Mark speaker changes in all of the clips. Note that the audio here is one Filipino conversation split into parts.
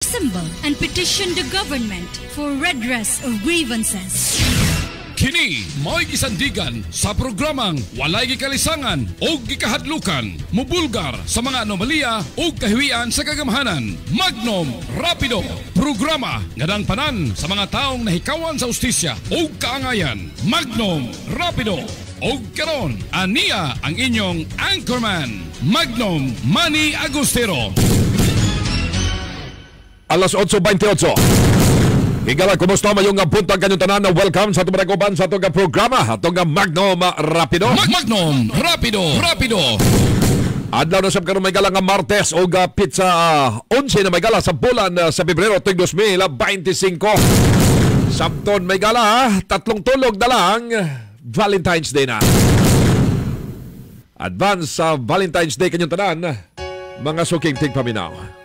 Speaker 1: assemble and petition the government for redress of grievances.
Speaker 2: Kini mo'y gisandigan sa programang walay gikalisangan o gikahadlukan, mubulgar sa mga anomalya o kahiwian sa kagamhanan. Magnum Rapido, programa nga panan sa mga taong nahikawan sa ustisya o kaangayan. Magnum Rapido. O karon, aniya ang inyong anchorman, Magnum Manny Agustero.
Speaker 3: Alas 8:28. Higala, kumusta mayong puntang kanyang tanan na welcome sa tumanaguban sa itong programa, itong Magnum Rapido.
Speaker 2: Magnum Rapido.
Speaker 3: Adlaw na sab karon may gala nga Martes o pizza 11 na may gala sa bulan sa Pebrero tuig 2025. Sabton may gala, tatlong tulog na lang, Valentine's Day na. Advance sa Valentine's Day kanyang tanan, mga suking tigpaminaw.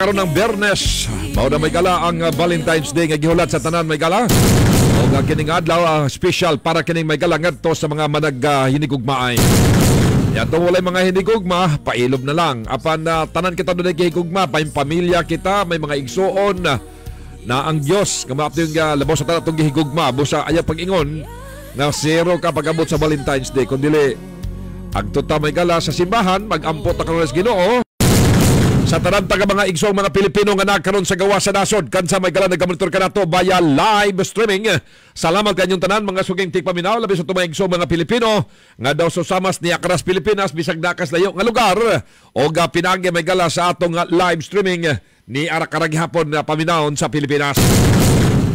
Speaker 3: Karon ng Biyernes, mao na may gala ang Valentine's Day nga gihulat sa tanan may gala. O nga kining adlaw special para kining may gala ngadto sa mga manag hinigugmaay. Yato walay mga hinigugma, pailob na lang. Apan tanan kita dunay higugma, pamilya kita, may mga igsuon na ang Dios nga maapto nga labaw sa tanan tong gihigugma, busa aya pag-ingon nga zero ka pag-abot sa Valentine's Day kundi agtuta may gala sa simbahan, mag-ampot ta karon sa Ginoo. Sa tanan taga mga igsoong mga Pilipino nga nagkaroon sa gawa sa nasod, kansa may gala nagkamonitor ka nato via live streaming. Salamat kanyong tanan mga suging tigpaminaw, labi sa mga igsoong mga Pilipino nga daw susamas ni Akras Pilipinas bisag dakas layo nga lugar o pinagi may gala sa atong live streaming ni Arakarag hapon na paminawon sa Pilipinas.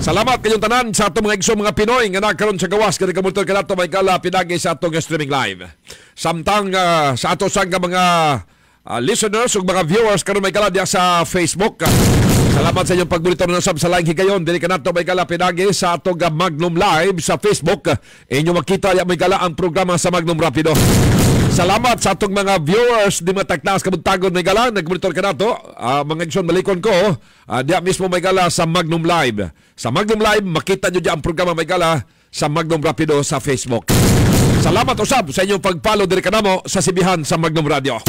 Speaker 3: Salamat kanyong tanan sa atong mga igsoong mga Pinoy nga nagkaroon sa gawas nga nagkamonitor ka nato may gala pinagi sa atong streaming live. Samtang sa ato sang mga listeners ug mga viewers karon may gala diya sa Facebook. Salamat sa inyong pagbulito ng sub sa laing higayon. Dili kanato may gala pinagi sa atong Magnum Live sa Facebook. Inyo makita ya may gala ang programa sa Magnum Rapido. Salamat sa atong mga viewers di mataknas kabuntagon may gala nagbulito kanato. Mga igsoon malikon ko diya mismo may gala sa Magnum Live. Sa Magnum Live makita nyo diya ang programa may gala sa Magnum Rapido sa Facebook. Salamat usab sa inyong pag-follow diri kanamo sa sibihan sa Magnum Radio.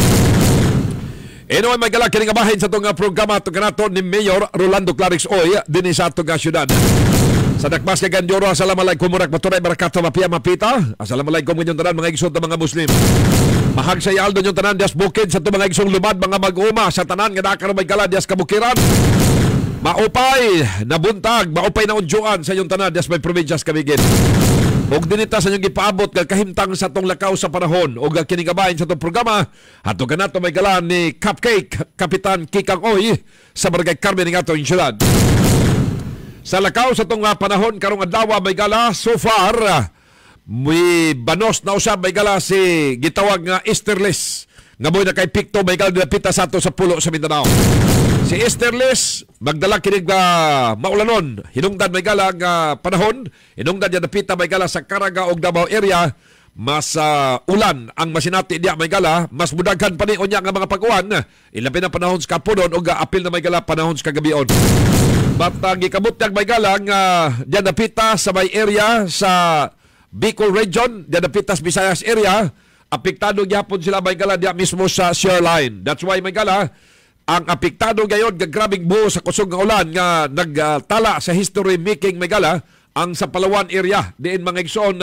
Speaker 3: Anyway, may gala kining abahin sa itong programa itong kanato ni Mayor Rolando Clarix Oy din sa itong syudad. Sa dakmas kay Gandioro, assalamualaikum murak maturay barakato mapia mapita. Assalamualaikum kanyong tanan mga igsoon mga Muslim. Mahag sa Aldo yung tanan dias bukid sa itong mga igsoong lumad mga mag-uma sa tanan nga nakaroon may gala dias kabukiran. Maupay na buntag, maupay na unjuan sa inyong tanan dias may provinsyas kamigin. Og dinita sa inyong ipaabot kahimtang sa tong lakaw sa panahon og kinigabahin sa tong programa ato kanato may gala ni Cupcake Kapitan Kikang Oy sa Barangay Carmen ng atong syudad. Sa lakaw sa tong panahon karong adlaw may gala so far may banos na usab may gala si gitawag nga Easterless nga boy na kay Picto may gala dapita sa ato sa pulo sa Mindanao. Si Esterles, magdala kinig maulanon. Hinungdan may gala nga panahon. Hinungdan yan napita may gala sa Caraga o Davao area. Mas ulan ang masinati diya may gala. Mas mudaghan pa ni unya nga mga pag-uwan. Ilapin na panahon sa kapunon o apil na may gala panahon sa kagabion. Batang gikabot niyang may gala nga diyan napita sa may area sa Bicol Region. Diyan napita sa Visayas area. Apektado gyapon sila may gala diya mismo sa shoreline. That's why may gala ang apektado gayon grabing buho sa kusog nga ulan nga nagtala sa history making may gala ang sa Palawan area diin mga igsoon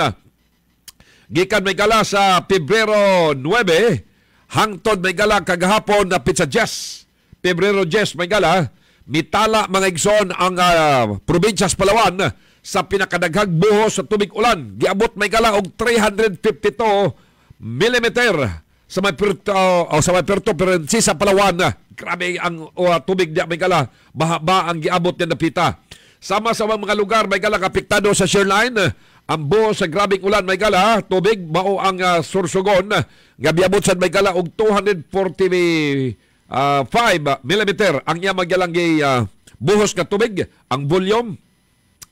Speaker 3: gikan may gala sa Pebrero 9 hangtod may gala kagahapon na pizza Jess Pebrero 10 may gala mitala mga igsoon ang probinsya sa Palawan sa pinakadaghang buho sa tubig ulan giabot may gala og 352 millimeter sa may Puerto Princesa sa Palawan. Grabe ang tubig diya may gala. Bahaba ang giabot niya napita. Sama sa mga lugar may gala apektado sa shoreline. Ang buho sa grabing ulan may gala. Tubig mao ang Sorsogon. Nga biabot sa may gala og 245 millimeter. Ang niya magyalang buhos nga tubig. Ang volume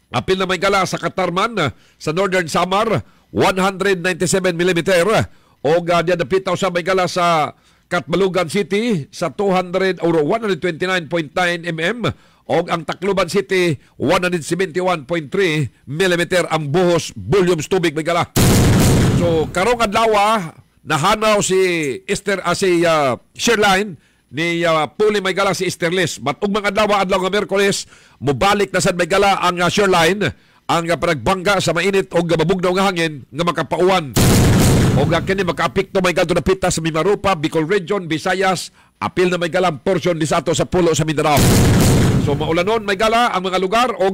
Speaker 3: apil na may gala sa Katarman sa Northern Samar 197 millimeter. O diyan napitaw sa may gala sa Katmalugan City sa 129.9 mm o ang Tacloban City 171.3 mm ang buhos volumes tubig may gala. So karong adlaw nahanaw si Sherline ni Puli may gala si Esterles. But ug mga adlaw nga Miyerkules mobalik na sad may gala ang Sherline ang panagbangga sa mainit o mabugnaw nga hangin nga makapauwan. O kini makaapekto may ganto na pita sa Mimarupa, Bicol Region, Visayas, apil na may galang portion di sa ato sa pulo sa Mindanao. So maulanon may gala ang mga lugar o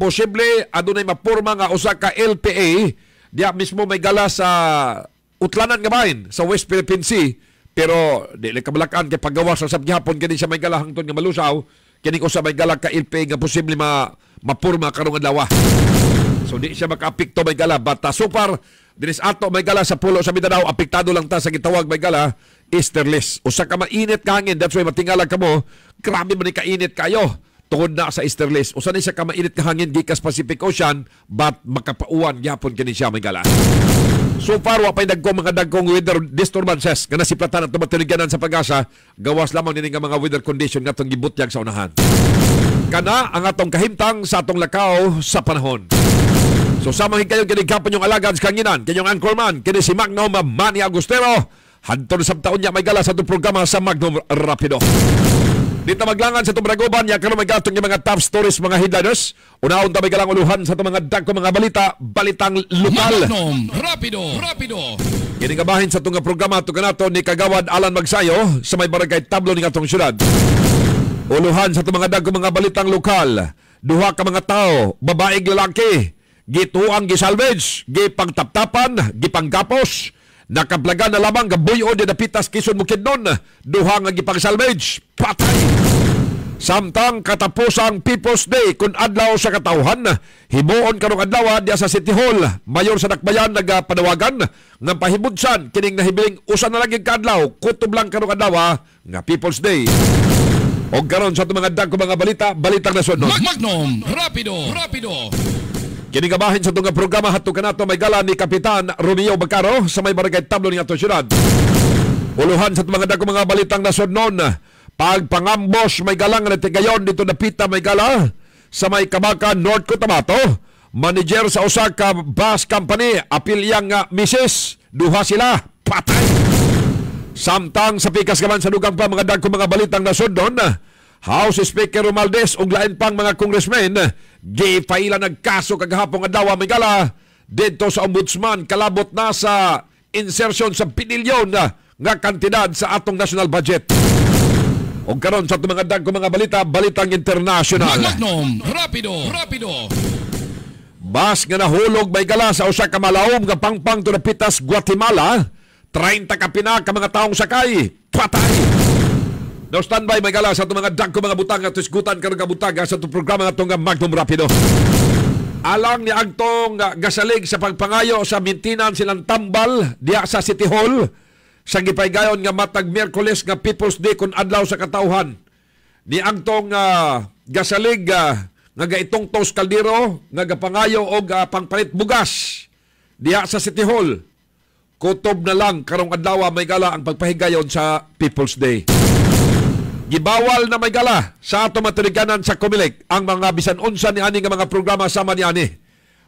Speaker 3: posible adunay mapurma nga usa ka LPA diya mismo may gala sa utlanan nga bahin sa West Philippine Sea pero dili kabalakan kay paggawas sa sabgihapon kini siya may gala hangtod nga malusaw kini ko sa may gala ka LPA nga posible mapurma karong adlaw. So di siya makaapekto may gala but so far dinis ato may gala sa pulo sa Mindanao apektado lang ta sa gitawag may gala Esterles. Usa ka mainit ka hangin that's why matingala ka mo grabe man ni kainit kayo tungod na sa Esterles. Usa ni siya ka mainit ka hangin gikas Pacific Ocean but makapauwan gyapon kini siya may gala. So far wa pay mga dagkong weather disturbances nga nasiplatan at tumatuliganan sa Pag-asa gawas lamang nini nga mga weather condition nga atong gibutyag sa unahan. Kana ang atong kahimtang sa atong lakaw sa panahon. So samahin kayo kinigkapan yung alagad sa kanginan. Kanyong anchorman, kini si Magnum Manny Agustero. Hantod sa taon niya may gala sa itong programa sa Magnum Rapido. Dito maglangan sa itong Bragoban, ya karon may gatong yung mga top stories, mga headliners. Unahon ta may galang uluhan sa itong mga dagko mga balitang lokal.
Speaker 2: Magnum Rapido.
Speaker 3: Kiningabahin sa itong programa ito kanato ni Kagawad Alan Magsayo sa may barangay Tablo ng atong syudad. Uluhan sa itong mga dagko mga balitang lokal. Duha ka mga tao, babaeng lalaki. Gituang gisalvage, gipangtaptapan, gipanggapos, nakablagan na lamang gabuyo di napitas Quezon Bukidnon, duha nga gipang-salvage, patay. Samtang katapusang People's Day kun adlaw sa katawhan, himuon karong adlaw diya sa City Hall, mayor sa Dakbayan nagpanawagan nga pahibudsan kining nahibiling usa na lagi kadlaw, kutob lang karong adlaw nga People's Day. Og karon sa mga dagko mga balitang nasunod.
Speaker 2: Magnum Rapido.
Speaker 3: Kinigabahin sa itong programa hatong kanato may gala ni Kapitan Romeo Bacaro sa may barangay Tablo ng atong syudad. Uluhan sa mga dagko mga balitang nasudnon. Pagpangambos may galang na tigayon dito napita may gala sa may Kabaka, North Cotabato. Manager sa usa ka bus company, apilyang misis, duha sila, patay. Samtang sa pikas kaman sa dugang pa mga dagko mga balitang nasudnon. House Speaker Romualdez ug lain pang mga congressmen gipaila nagkaso kagahapon adlaw may gala didto sa ombudsman kalabot na sa insertion sa pinilyon nga kantidad sa atong national budget. Og karon sa mga dagko mga balitang international.
Speaker 2: Magnum Rapido.
Speaker 3: Bas nga nahulog may gala sa usa ka malawom nga pangpang tunapitas Guatemala, 30 ka pina ka mga taong sakay, patay. No standby may gala sa itong mga dagko mga butang at isgutan karong kabutaga sa itong programa nga itong Magnum Rapido. Alang ni agtong gasalig sa pagpangayo sa mintinan silang tambal diya sa City Hall sa gipaygayon nga matag Miyerkules nga People's Day kun adlaw sa katawhan. ni angtong gasalig nga gaitong tos kaldero nga gapangayo og pangpalit bugas diha sa City Hall. Kutob na lang karong adlaw may gala ang pagpahigayon sa People's Day. Gibawal na may gala sa ato matiliganan sa Comelec ang mga bisan unsa ni ani nga mga programa sama ni ani.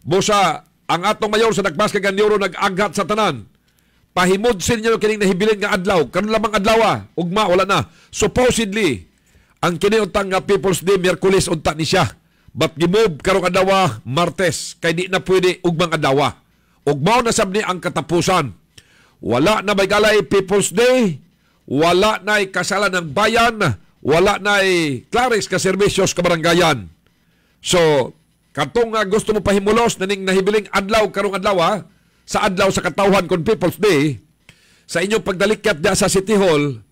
Speaker 3: Busa ang atong mayor sa Dakbaas kag Gandioro nag-aghat sa tanan. Pahimudsin niyo kining nahibilin nga adlaw, karon lamang adlaw ugma wala na. Supposedly ang kini untang nga People's Day Miyerkules unta ni siya. But gimove karong adlaw Martes kay di na pwede ugmang adlaw. Ugma na sabni ang katapusan. Wala na may galay People's Day. Wala na'y kasalan ng bayan, wala na'y Clarex ka serbisyos ka barangayan. So, katong gusto mo pahimulos na ning nahibiling adlaw karong adlaw sa adlaw sa katawhan kon People's Day, sa inyong pagdalikat diya sa City Hall,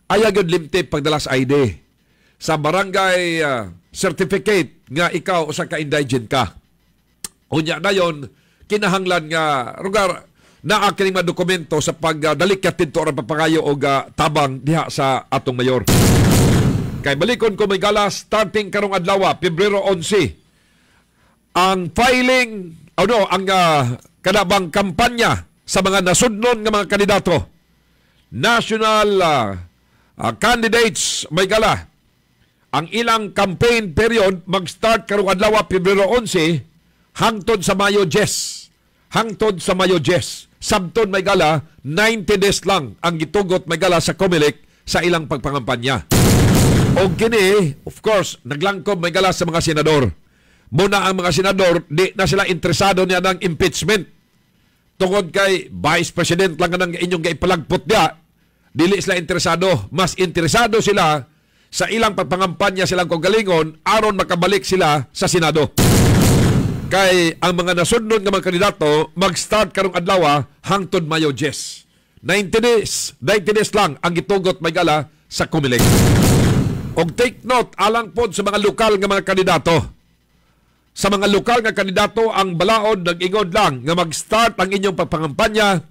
Speaker 3: ayagod limtip pagdalas ID. Sa barangay certificate nga ikaw sa ka-indigent ka. Unya na yon, kinahanglan nga rugar na aking mga dokumento sa pagdalikat dito ang papangayo o tabang diha sa atong mayor. Kay balikon ko may gala starting karong adlaw, Pebrero 11. Ang filing, ang kanabang kampanya sa mga nasudnon nga mga kandidato. National candidates may gala. Ang ilang campaign period mag-start karong adlaw, Pebrero 11 hangtod sa Mayo 10. Hangtod sa Mayo 10. Sabton may gala, 90 days lang ang gitugot may gala sa Comelec sa ilang pagpangampanya. O kini, of course, naglangkob may gala sa mga senador. Muna ang mga senador, di na sila interesado niya ng impeachment. Tungod kay Vice President lang ang inyong gaipalagpot niya, dili sila interesado. Mas interesado sila sa ilang pagpangampanya silang kagalingon aron makabalik sila sa Senado. Kay ang mga nasudnon nga mga kandidato mag-start karong adlaw hangtod Mayo 10. 90 days lang ang gitugot may gala sa Comelec. Og take note alang pod sa mga lokal nga mga kandidato. Sa mga lokal nga kandidato ang balaod nag-ingod lang nga mag-start ang inyong pagpangampanya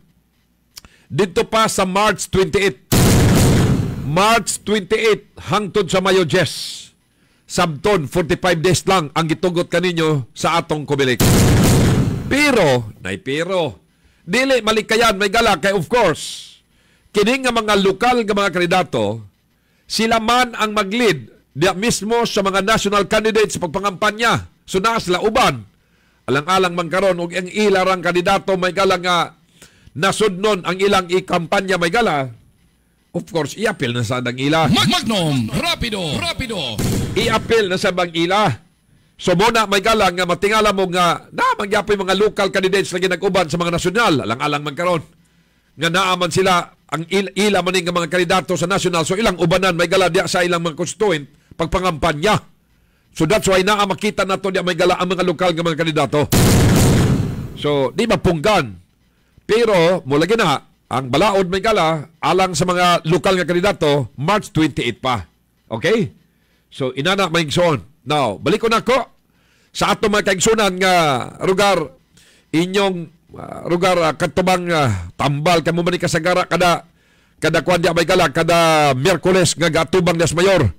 Speaker 3: dito pa sa March 28. March 28 hangtod sa Mayo 10. Sabton, 45 days lang ang gitugot kaninyo sa atong Comelec. Pero, dili malikayan may gala kay of course, kining nga mga lokal nga mga kandidato, sila man ang mag-lead diya mismo sa mga national candidates sa pagpangampanya. So na sila uban. Alang-alang man karon og ang ilarang kandidato may gala nga nasudnon ang ilang ikampanya may gala. Of course, i-appeal na sa bang ila.
Speaker 2: Magnum, rapido.
Speaker 3: I-appeal na sa bang ila. So muna may galang nga matingala mo nga mangyapoy mga local candidates lagi nag-uban sa mga nasyonal. Alang-alang man karon nga naaman sila ang ila maning nga mga kandidato sa nasyonal. So ilang ubanan may gala diya sa ilang mga constituent pagpangampanya. So that's why makita nato diya may gala ang mga lokal nga mga kandidato. So di mapunggan. Pero mula gina ang balaod may gala alang sa mga lokal nga kandidato March 28 pa. Okay? So inana maigsoon. Now, balik ko na ko sa ato mga kaigsunan nga rugar inyong katubang tambal kamo man kasagara kada kuan dia may gala kada Miyerkules nga gatubang das mayor.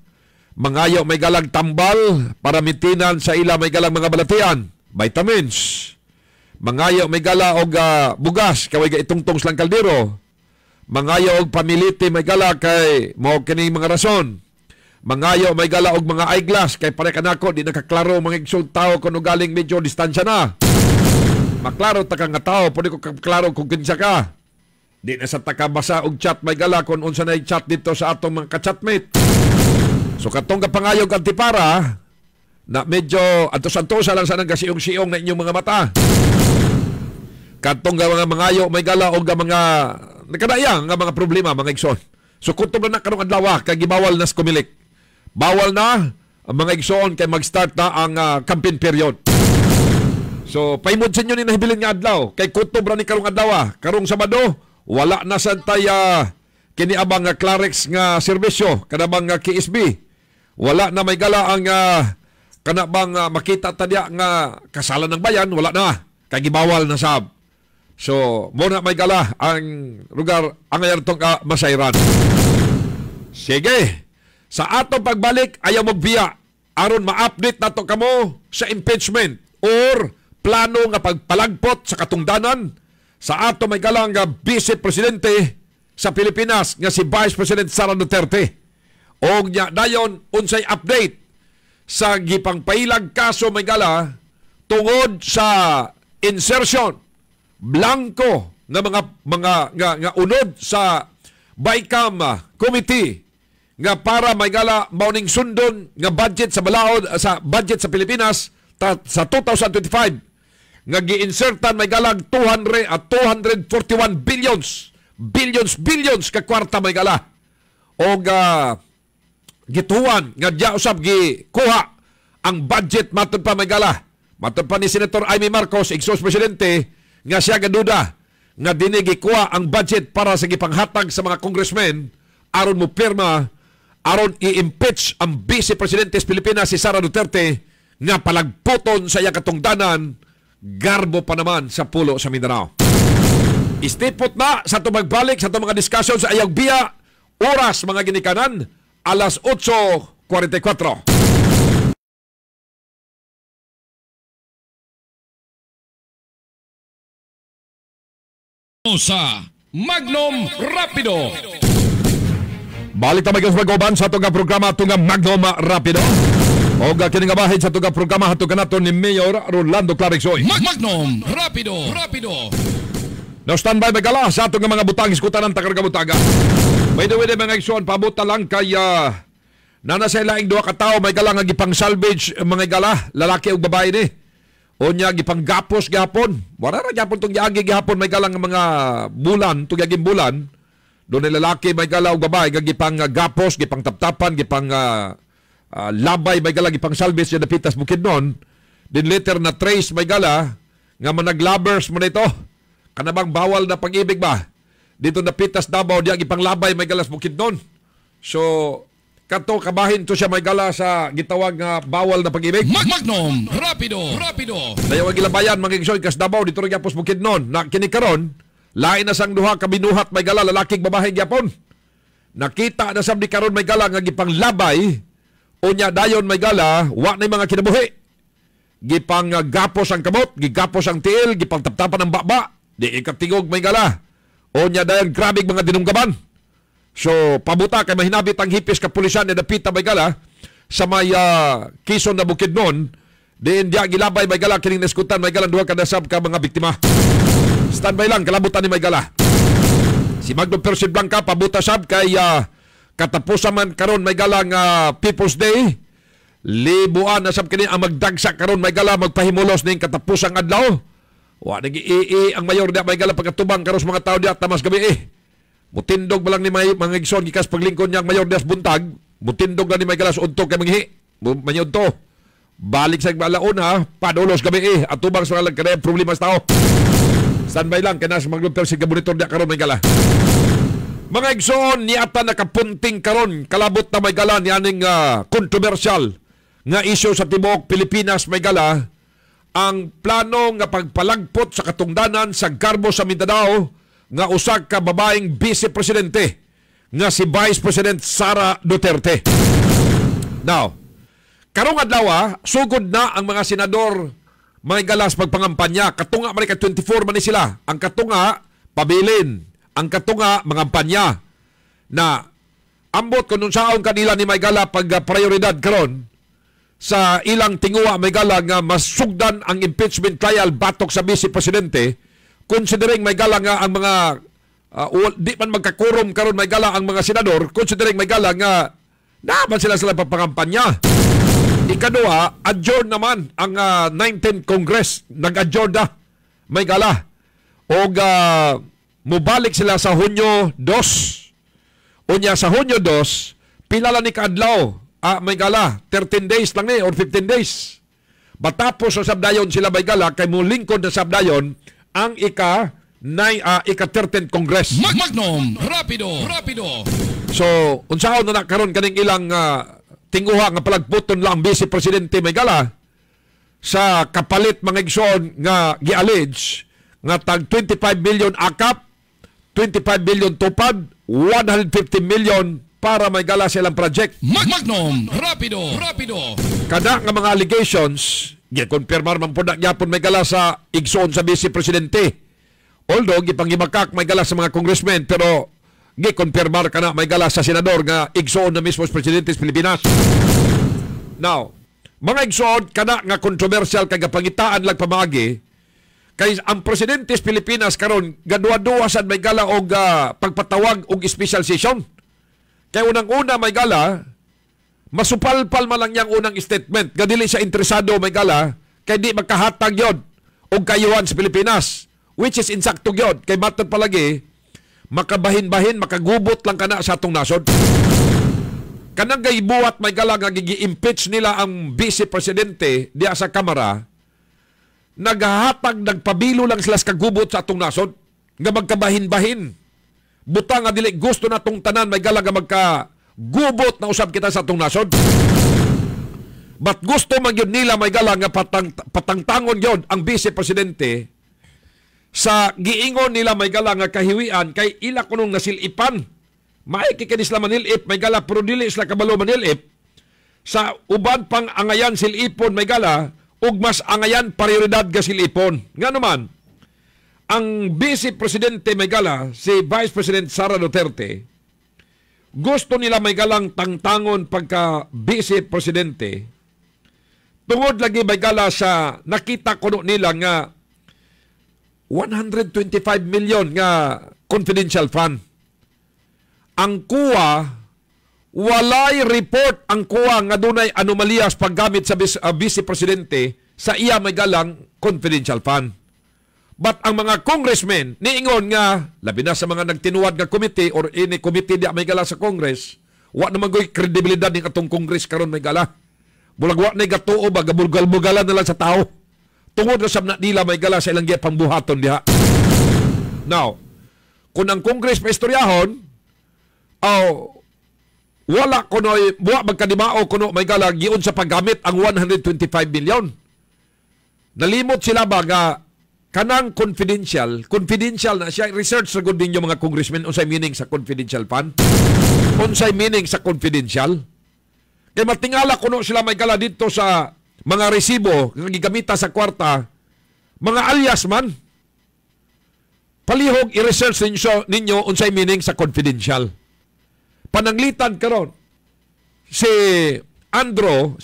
Speaker 3: Mangayo may galang tambal para mintinan sa ila may galang mga balatian, vitamins. Mangayo may gala og bugas kay itungtong lang kaldero. Mangayo og pamiliti may gala kay mao kini mga rason. Mangayo may gala og mga eyeglass kay pare kanako di nakaklaro mga igsoon tao kuno galing medyo distansya na. Maklaro ta ka nga tao pwede ko klaro kung kinsa ka. Di na sa takabasa og chat may gala kung unsa na chat dito sa atong mga ka-chatmate. So katong kapangayog antipara na medyo antos-antosa lang sa nang gasiyong-siyong na inyong mga mata. Katong mga mangayo may gala og mga nakadayang nga mga problema mga igsoon. So kutob na karong adlaw kay gibawal na sa Comelec. Bawal na ang mga igsoon kay mag-start na ang campaign period. So paimod sa inyo ni nahibilin nga adlaw kay kutob ra ni karong adlaw. Karong Sabado wala na sa tay kini abang Clarex nga serbisyo kanabang KSB. Wala na may gala ang kanabang makita tadya nga kasalan ng bayan, wala na kay gibawal na sab. So muna may gala ang lugar ang ayartong masayran. Sige. Sa atong pagbalik, ayaw magbiya. Aron ma-update nato kamo sa impeachment or plano nga pagpalagpot sa katungdanan sa ato may galang nga Vice Presidente sa Pilipinas nga si Vice President Sara Duterte. O nya dayon unsay update sa gipangpailag kaso may gala tungod sa insertion blanco nga mga unod sa BICAM committee nga para may gala mauning sundon nga budget sa balaod sa budget sa Pilipinas sa 2025 nga gi-insertan may galang 241 billions ka kwarta may gala o gituan nga diya usab gikuha ang budget matud pa may gala matud pa ni Senator Amy Marcos ex presidente nga siya gaduda nga dini gikuha ang budget para sa gipanghatag sa mga congressmen aron mo pirma aron i-impeach ang Vice Presidente sa Pilipinas si Sara Duterte nga palagputon sa iyang katungdanan garbo pa naman sa pulo sa Mindanao. Istipot na sa tumagbalik sa mga diskusyon sa ayang biya oras mga ginikanan alas 8:44.
Speaker 2: Sa Magnum Rapido.
Speaker 3: Balik na mga mag-uban sa itong programa itong Magnum Rapido. O kini nga bahin sa itong programa itong nato ni Mayor Rolando Clarixoy.
Speaker 2: Magnum Rapido.
Speaker 3: Now standby magala sa itong mga butang iskutan ng takarga-butaga. By the way, mga igsoon, pabuta lang kay nana sa ilaing duha ka tao may gala nga gipang salvage mga gala, lalaki o babae ni. O niya gipang gapos gihapon. Wala ra gihapon itong giagi gihapon may gala nga mga bulan, itong gaging bulan. Doon ay lalaki may gala o babae, gipang gapos, gipang taptapan, gipang labay may gala, gipang salvage yan napitas bukid noon. Din later na trace may gala, nga managlovers mo na ito. Kanabang bawal na pag-ibig ba? Dito napitas Davao, diya gipang labay may galas bukid noon. So, kato kabahin to siya may gala sa gitawag nga bawal na pag-ibig.
Speaker 2: Magnum Rapido.
Speaker 3: Dayo ang gilabayan mga igsoy kas Davao dito rin yapos bukid noon. Na kinikaron, lain na sang duha kabinuhat may gala lalaking babae gyapon. Nakita na sabdi karon may gala nga gipang labay unya dayon may gala wa na mga kinabuhi. Gipang gapos ang kamot, gigapos ang tiil, gipang taptapan ang baba. Di ikatigog may gala. Unya dayon grabig mga dinunggaban. So pabuta kay mahinabit ang hipis ka pulisan na napita may gala sa may Quezon na bukid noon. Diin diya gilabay may gala kining naskutan may gala duha ka nasab ka mga biktima. Standby lang, kalabutan ni Maygala. Si Magno Persid Blanca, pabuta sab kay katapusan man karon Maygala nga People's Day. Libuan na sab kini ang magdagsa karon Maygala magpahimulos ning katapusang adlaw. Wa nag-ii ang mayor da Maygala pagkatubang karon sa mga tao diya tamas gabi. Mutindog ba lang ni mga igsoon gikas paglingkod niya mayor das buntag. Mutindog na ni Maygala sa udto kay manghi. Manyod to. Balik sa balaon ha, padulos gabi at tubang sa lang kada problema sa tao. Standby lang, kaya nasa mag-lupter si Gabunitor niya karon may gala. Mga igsoon, niyata nakapunting karon kalabot na may gala niyaning kontrobersyal nga isyo sa Tibok, Pilipinas may gala, ang plano nga pagpalagpot sa katungdanan sa Garbo sa Mindanao nga usag ka babaeng Vice Presidente nga si Vice President Sara Duterte. Now, karong adlaw sugod na ang mga senador may galas pagpangampanya. Katunga man ka 24 man ni sila. Ang katunga pabilin, ang katunga mangampanya na ambot kun unsaon kanila ni may gala pag prioridad karon sa ilang tinguha may gala nga masugdan ang impeachment trial batok sa Vice Presidente, considering may gala nga ang mga di man magkakurom karon may gala ang mga senador, considering may gala nga naman sila pagpangampanya. Ikaduha, adjourn naman ang 19th Congress. Nag-adjourn na. May gala. O mubalik sila sa Hunyo 2. Unya sa Hunyo 2, pilala ni Kaadlaw. May gala. 13 days lang or 15 days. Batapos sa sabdayon sila may gala, kay mulingkod na sabdayon ang ika-13th Congress.
Speaker 2: Magnum Rapido.
Speaker 3: So, unsaon na karon kaning ilang tinguha nga palagputon lang Vice Presidente may gala sa kapalit mga igsoon nga gi-allege nga tag 25 million akap, 25 million tupad, 150 million para may gala silang project.
Speaker 2: Magnum Rapido.
Speaker 3: Kada nga mga allegations, gikonfirmar man po na gyapon may gala sa igsoon sa Vice Presidente. Although gipanghimakak may gala sa mga congressmen, pero gikonfirmar ka na may gala sa senador nga igsoon na mismo sa Presidente sa Pilipinas. Now, mga igsoon kana nga controversial kay gapangitaan lang pamagi kay ang Presidente sa Pilipinas karon gadua-dua sad may gala og pagpatawag og special session. Kay unang-una may gala masupalpal man lang yang unang statement nga dili siya interesado may gala kay di makahatag yod og kayuhan sa Pilipinas, which is insakto yod kay matod palagi makabahin-bahin makagubot lang kana sa atong nasod. Kanang gaybuhat may gala nga gigi-impeach nila ang Vice Presidente diya sa Kamara, naghahatag nagpabilo lang sila sa kagubot sa atong nasod nga magkabahin-bahin. Buta nga dili gusto na tong tanan may gala nga magkagubot na usab kita sa atong nasod. But gusto man yun nila may gala nga patangtangon yun ang Vice Presidente sa giingon nila may gala nga kahiwian kay ila kunong nasilipan. Maikikinis la manilip may gala pero dili sila kabalo manilip sa uban pang angayan silipon may gala ug mas angayan prioridad ga silipon. Nga naman ang Vice Presidente may gala si Vice President Sara Duterte gusto nila may galang tangtangon pagka Vice Presidente tungod lagi may gala sa nakita kuno nila nga 125 million nga confidential fund. Ang kuwa, walay report ang kuwa nga dunay anomaliyas paggamit sa Vice Presidente sa iya may galang confidential fund. But ang mga congressmen niingon nga, labi na sa mga nagtinuwad nga committee or ini committee di may gala sa Congress, wa naman go'y kredibilidad ng atong Congress karon may gala. Bulag wa na gatuo ba, gabulgal-bugalan na lang sa tao. Tungod na sab na nila may gala sa ilang pangbuhaton diha. Now, kung ang Congress paistoryahon, wala kuno'y buwa magkadimao kuno may gala giun sa paggamit ang 125 million. Nalimot sila ba nga kanang confidential na siya research sa good ninyo mga congressmen unsay meaning sa confidential fund? Unsay meaning sa confidential? Kay matingala kuno sila may gala dito sa mga resibo nga gigamita sa kwarta, mga alias man. Palihog i-research ninyo unsay meaning sa confidential. Pananglitan karon si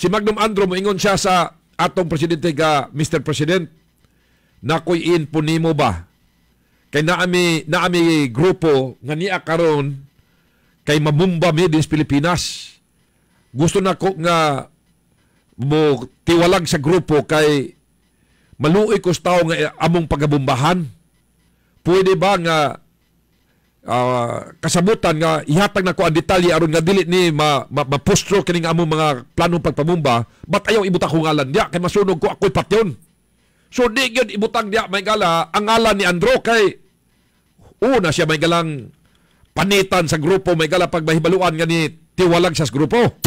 Speaker 3: Magnum Andro moingon siya sa atong presidente ga Mr. President, nakoy info nimo ba kay naami grupo nga niya karon kay mabumba mi din sa Pilipinas. Gusto na ko nga mo tiwalag sa grupo kay maluoy ko sa tao nga among pagabumbahan. Pwede ba nga kasabutan nga ihatag na ko ang detalye aron nga dili ni mapostro kining among mga planong pagpamumba, but ayaw ibutang ko ngalan diya kay masunog ko ako'y patyon. So di gyud ibutang diya may gala ang ngalan ni Andro kay una siya may galang panitan sa grupo may gala pag mahibaluan nga ni tiwalag sa grupo.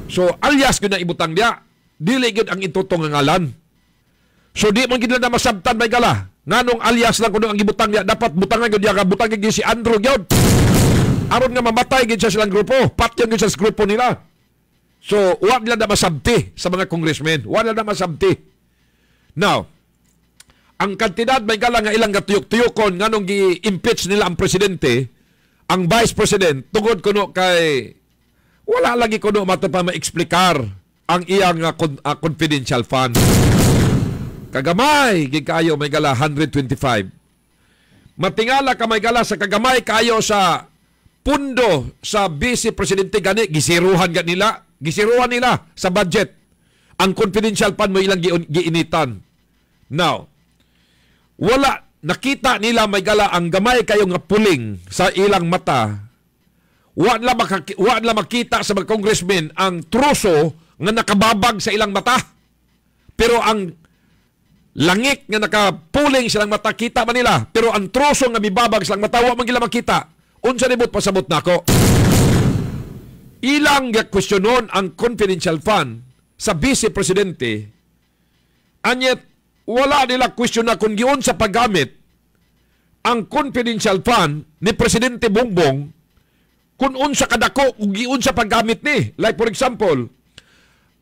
Speaker 3: So alias gyud na ibutang diya, dili gyud ang itutong nga ngalan. So di man gid na masabtan may gala nganong alias lang kuno ang gibutang niya, dapat butangan gyud diya ka butang gyud si Andrew gyud aron nga mamatay gyud sa silang grupo, patyon gyud sa grupo nila. So wa nila na masabti sa mga congressmen, wa nila na masabti. Now ang kantidad may gala nga ilang gatuyok-tuyokon nganong gi-impeach nila ang presidente, ang vice president tungod kuno kay wala lagi kuno mato pa maeksplikar ang iyang confidential fund. Kagamay gikayo may gala 125. Matingala ka may gala sa kagamay kayo sa pundo sa Vice Presidente gani gisiruhan nila sa budget. Ang confidential fund mo ilang giinitan. Now, wala nakita nila may gala ang gamay kayo nga puling sa ilang mata. Wala makita sa mga congressmen ang truso nga nakababag sa ilang mata. Pero ang langik nga nakapuling silang mata, kita man nila. Pero ang troso nga mibabag silang mata, wa man gila makita. Unsa nibot pasabot nako. Ilang questionon ang confidential fund sa Vice Presidente. Anyet, wala nila question na kung giun sa paggamit ang confidential fund ni Presidente Bongbong kung unsa kadako ug giunsa paggamit ni. Like for example,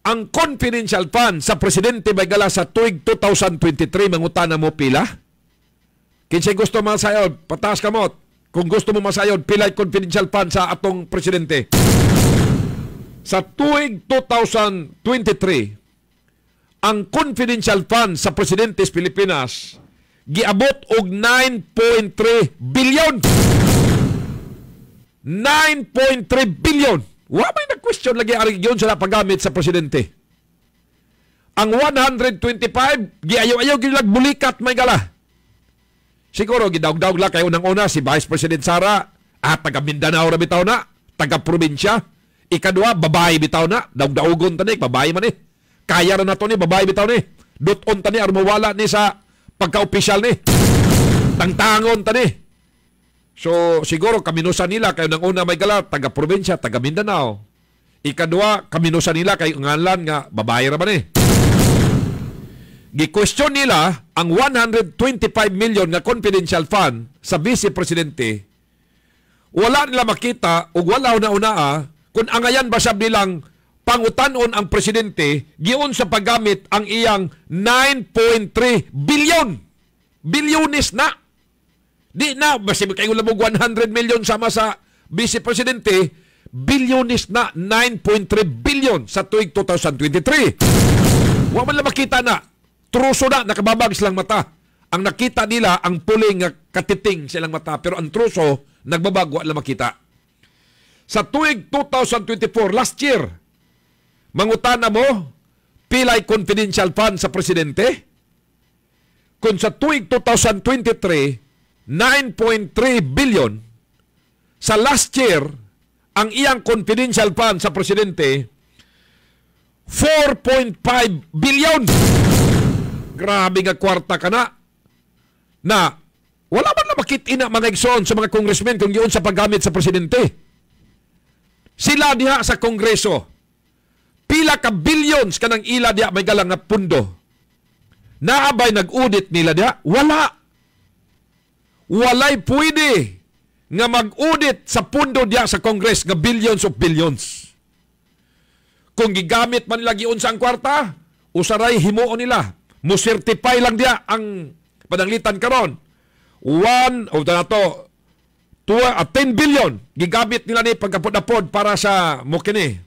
Speaker 3: ang confidential fund sa presidente Baygala sa tuig 2023 mangutana mo pila? Kinsay gusto masayod, pataas ka mo. Kung gusto mo masayod, pila confidential fund sa atong presidente. Sa tuig 2023, ang confidential fund sa presidente sa Pilipinas giabot og 9.3 billion. 9.3 billion. Wa may nag-question lagi ang region sa paggamit sa presidente. Ang 125, giayaw-ayaw gilag bulikat may gala. Siguro gidaog-daog la kayo unang-una si Vice President Sara, taga Mindanao ra bitaw na, taga probinsya. Ikadua, babae bitaw na, daog-daogon tani, babae man Kaya ra nato ni babae bitaw ni. Duton tani aron mawala ni sa pagka-opisyal ni. Tangtangon tani. So, siguro kaminusan nila kayo nang una may gala, taga-probinsya, taga-Mindanao. Ikadua, kaminusan nila kayo ngalan nga, babae raman Gi-question nila ang 125 million nga confidential fund sa Vice Presidente. Wala nila makita o wala una-una kung angayan basab nilang pangutanon ang Presidente giun sa paggamit ang iyang 9.3 billion. Bilyones na. Di na, basta kayo labog 100 million sama sa Vice Presidente, bilyones na 9.3 billion sa tuig 2023. Wa man lang makita na. Truso na, nakababag silang mata. Ang nakita nila, ang puling katiting silang mata. Pero ang truso, nagbabag, wa lang makita. Sa tuig 2024, last year, mangutana mo, pilay confidential fund sa Presidente? Kung sa tuig 2023, 9.3 billion. Sa last year, ang iyang confidential fund sa Presidente, 4.5 billion. Grabe nga kwarta ka na. Na, wala man na makitina mga igsoon sa mga congressmen kung yun sa paggamit sa Presidente. Sila diha sa Kongreso. Pila ka billions ka ng ila diha may galang na pundo. Naabay nag-audit nila diha? Wala. Walay pwede nga mag-audit sa pundo diya sa Congress nga billions of billions. Kung gigamit man nila giun sa ang kwarta, usaray himuon nila. Mo-certify lang diya ang pananglitan karon. 10 billion gigamit nila ni pagkapod-apod para sa mukini.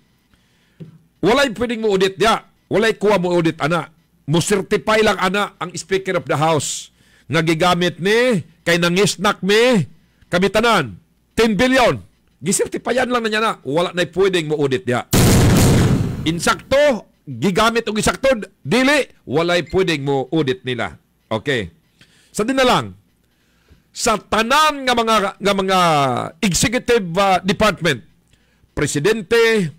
Speaker 3: Walay pwedeng mo-audit diya. Walay kuha mo-audit ana. Mo-certify lang ana ang Speaker of the House nga gigamit ni kay nangisnak mi kamitanan 10 billion. Gisertipayan lang na niya na. Wala na pwedeng mo-audit niya. Insakto, gigamit og insakto, dili, walay pwedeng mo-audit nila. Okay. Sa din na lang, sa tanan nga mga executive department, presidente,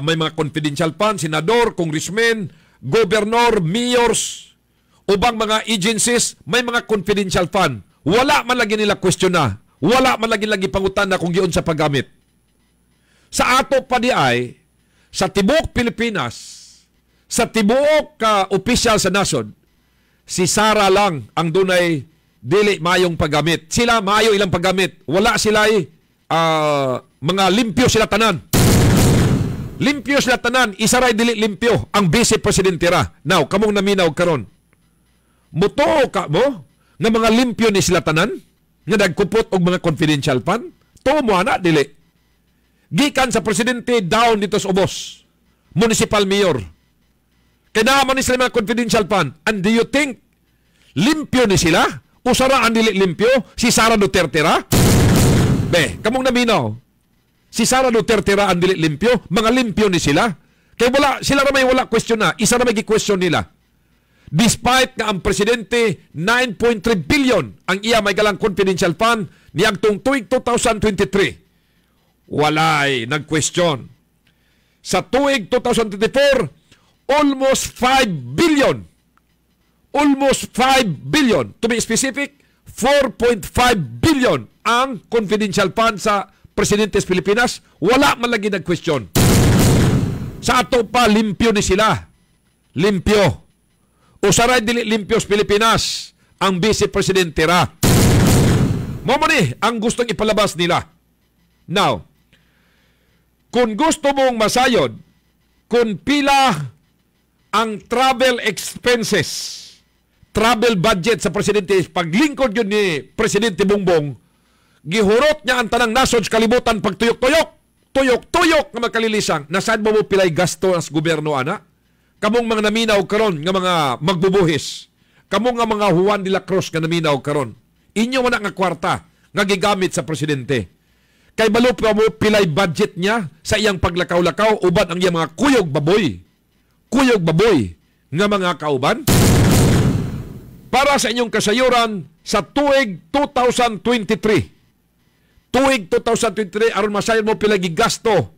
Speaker 3: may mga confidential fund, senador, congressmen, gobernador, mayors, ubang mga agencies, may mga confidential fund. Wala man lagi nila question na. Wala man lagi pangutan na kung giun sa paggamit. Sa ato pa di ay, sa tibuok Pilipinas, sa tibuok opisyal sa nasod, si Sara lang ang dunay dili mayong paggamit. Sila mayo ilang paggamit. Wala sila mga limpyo sila tanan. Limpyo sila tanan, isaray dili limpyo ang Vice Presidente ra. Now, kamong naminaw karon. Muto ka mo nga mga limpyo ni sila tanan nga nagkupot og mga confidential fund? To mo ana dili. Gikan sa presidente down dito sa ubos. Municipal mayor. Kaya naman ni sila mga confidential fund. And do you think limpyo ni sila? Usara ang dili limpyo? Si Sara Duterte ra? Be, kamong naminaw. Si Sara Duterte ra ang dili limpyo? Mga limpyo ni sila? Kaya wala, sila ra may wala question na. Isa ra may gi-question nila. Despite nga ang presidente 9.3 billion ang iya may galang confidential fund niagtong tuig 2023. Walay nag-question. Sa tuig 2024, almost 5 billion. Almost 5 billion. To be specific, 4.5 billion ang confidential fund sa presidente sa Pilipinas. Wala man lagi nag-question. Sa ato pa, limpyo ni sila. Limpyo. Usaray dili limpyo sa Pilipinas ang Vice Presidente ra. Mo ni ang gustong ipalabas nila. Now, kung gusto mong masayod, kung pila ang travel expenses, travel budget sa presidente, paglingkod yun ni Presidente Bongbong, gihurot niya ang tanang nasod sa kalibutan pagtuyok-tuyok, tuyok-tuyok nga magkalilisang, nasaan mo pilay gasto as gobyerno, ana? Kamong mga naminaw karon nga mga magbubuhis, kamong nga mga Juan de la Cruz nga naminaw karon, inyo man nga kwarta nga gigamit sa presidente. Kay balo pa mo pilay budget niya sa iyang paglakaw-lakaw uban ang iyang mga kuyog baboy nga mga kauban. Para sa inyong kasayuran sa tuig 2023 aron masayod mo pilay gigasto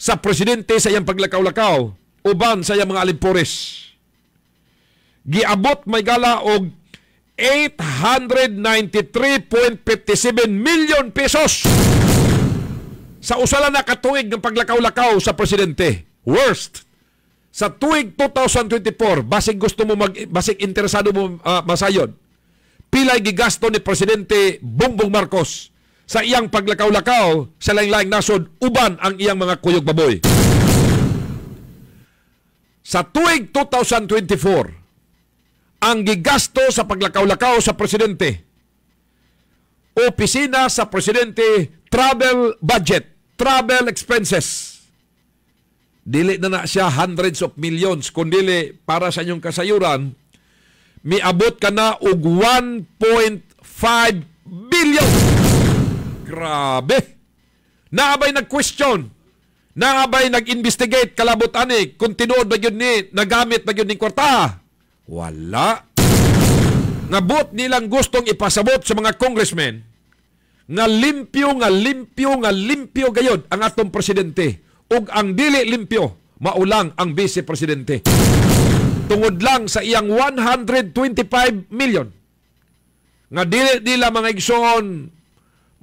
Speaker 3: sa presidente sa iyang paglakaw-lakaw uban sa iyang mga alimpores. Giabot may gala og 893.57 million pesos sa usala na katuig ng paglakaw-lakaw sa presidente. Worst. Sa tuig 2024, basig gusto mo basig interesado mo masayod, pilay gigasto ni Presidente Bongbong Marcos sa iyang paglakaw-lakaw sa laing-laing nasod uban ang iyang mga kuyog baboy. Sa tuig 2024, ang gigasto sa paglakaw-lakaw sa presidente, opisina sa presidente, travel budget, travel expenses, dili na siya hundreds of millions, kundi para sa inyong kasayuran, miabot ka na og 1.5 billion. Grabe! Naabay nag-question, naabay nag-investigate, kalabot ani, kung tinuod ba yun ni, nagamit ba yun ni kwarta? Wala. Nabot nilang gustong ipasabot sa mga congressmen nga limpyo gayod ang atong presidente ug ang dili limpyo maulang ang vice presidente. Tungod lang sa iyang 125 million nga dili nila mga igsoon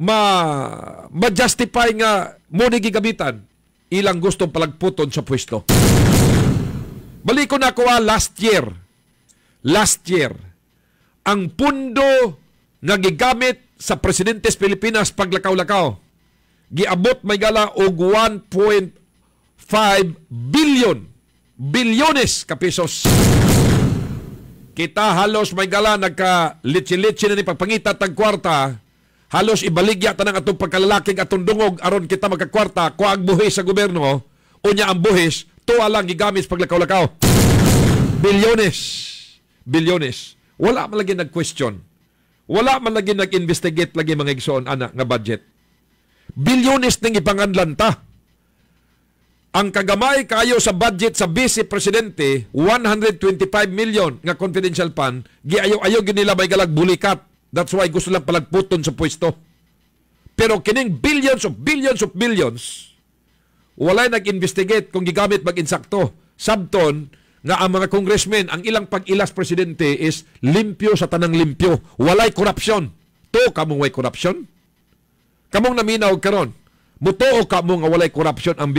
Speaker 3: ma-justify nga muni gigamitan, ilang gustong palagputon sa pwesto. Balik ko na ko last year, ang pundo nga gigamit sa Presidentes Pilipinas paglakaw-lakaw, giabot may gala og 1.5 bilyones ka pesos. Kita halos may gala nagka-litsi-litsi na ni pagpangita tag kwarta, halos ibaligya tanang atong pagkalalaking atong dungog aron kita magkakwarta, kuha ang buhis sa gobyerno, unya ang buhis, tuwa lang gigamit sa paglakaw-lakaw. Bilyones. Wala man lagi nag-question. Wala man lagi nag-investigate lagi mga igsoon ana nga budget. Bilyones ning ipanganlan ta. Ang kagamay kayo sa budget sa Vice Presidente, 125 million nga confidential fund, giayo-ayo ginila may galag bulikat. That's why gusto lang palagputon sa pwesto. Pero kining billions of billions, walay nag-investigate kung gigamit mag-insakto. Sabton, nga ang mga congressmen, ang ilang pag-ilas presidente is limpyo sa tanang limpyo. Walay korupsyon. To, kamong way korupsyon? Kamong naminaw karon. Mutuo kamong nga walay korupsyon ang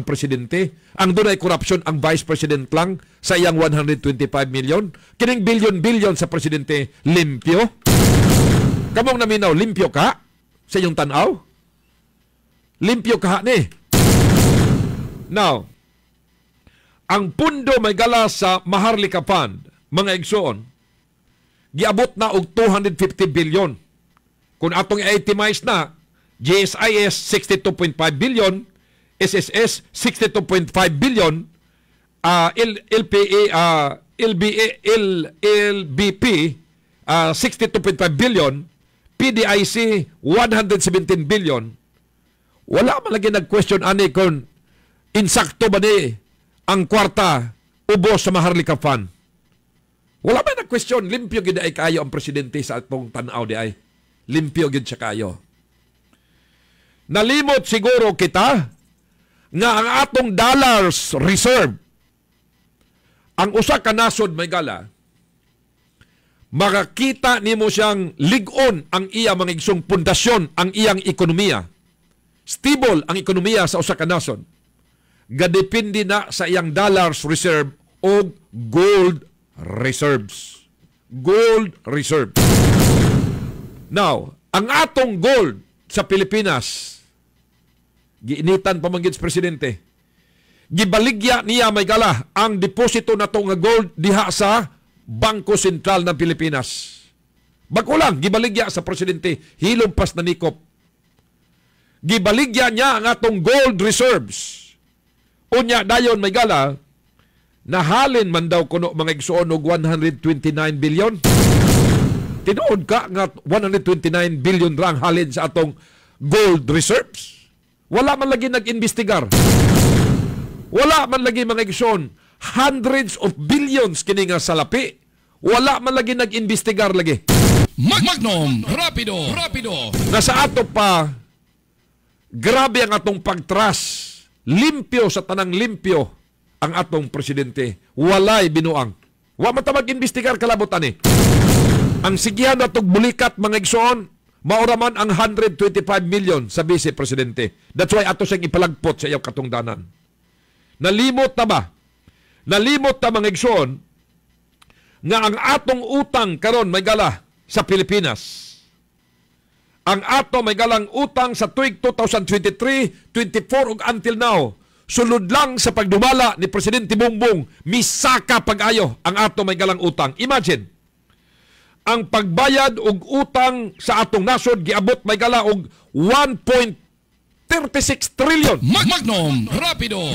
Speaker 3: presidente. Ang dunay korupsyon ang vice president lang sa iyang 125 million. Kining billion sa presidente, limpyo? Kamong naminaw, limpyo ka? Sa iyong tanaw? Limpyo ka ni? Now, ang pundo may gala sa Maharlika Fund, mga igsoon, giabot na og 250 billion. Kung atong i-itemize na, GSIS 62.5 billion, SSS 62.5 billion, LBP 62.5 billion, PDIC 117 billion. Wala man lagi nag-question ani kung insakto ba ni ang kwarta ubos sa Maharlika Fund. Wala ba nag-question? Limpyo gid ay kayo ang presidente sa atong tanaw di ay. Limpyo gid siya kayo. Nalimot siguro kita nga ang atong dollars reserve, ang usa ka nasod may gala, makakita nimo siyang lig-on ang iya mga igsong pundasyon, ang iyang ekonomiya. Stable ang ekonomiya sa usa ka nasod. Gadepende na sa iyang dollars reserve o gold reserves. Gold reserve. Now, ang atong gold sa Pilipinas, giinitan pamanggid sa presidente. Gibaligya niya may gala ang deposito na to nga gold diha sa Bangko Sentral ng Pilipinas. Bako lang, gibaligya sa presidente, hilumpas na nikop. Gibaligya niya ang atong gold reserves. Unya dayon may gala, nahalin man daw kuno mga igsuon og 129 billion. Tinuod ka nga 129 billion rang halin sa atong gold reserves. Wala man lagi nag-investigar. Wala man lagi mga igsoon. Hundreds of billions kini nga salapi. Wala man lagi nag-investigar lagi.
Speaker 2: Magnum Rapido.
Speaker 3: Nasa ato pa, grabe ang atong pagtras. Limpyo sa tanang limpyo ang atong presidente. Walay binuang. Wa man ta mag-investigar kalabutan ni. Ang sigihan natong bulikat mga igsoon, maura man ang 125 million sa Vice Presidente. That's why ato siyang ipalagpot sa iyang katungdanan. Nalimot na ba? Nalimot na mga igsoon nga ang atong utang karon may gala sa Pilipinas. Ang ato may galang utang sa tuig 2023, 24 ug until now, sulod lang sa pagdumala ni Presidente Bongbong, misaka pag-ayo ang ato may galang utang. Imagine, ang pagbayad og utang sa atong nasod giabot may gala og 1.36 trillion.
Speaker 2: Magnum Rapido.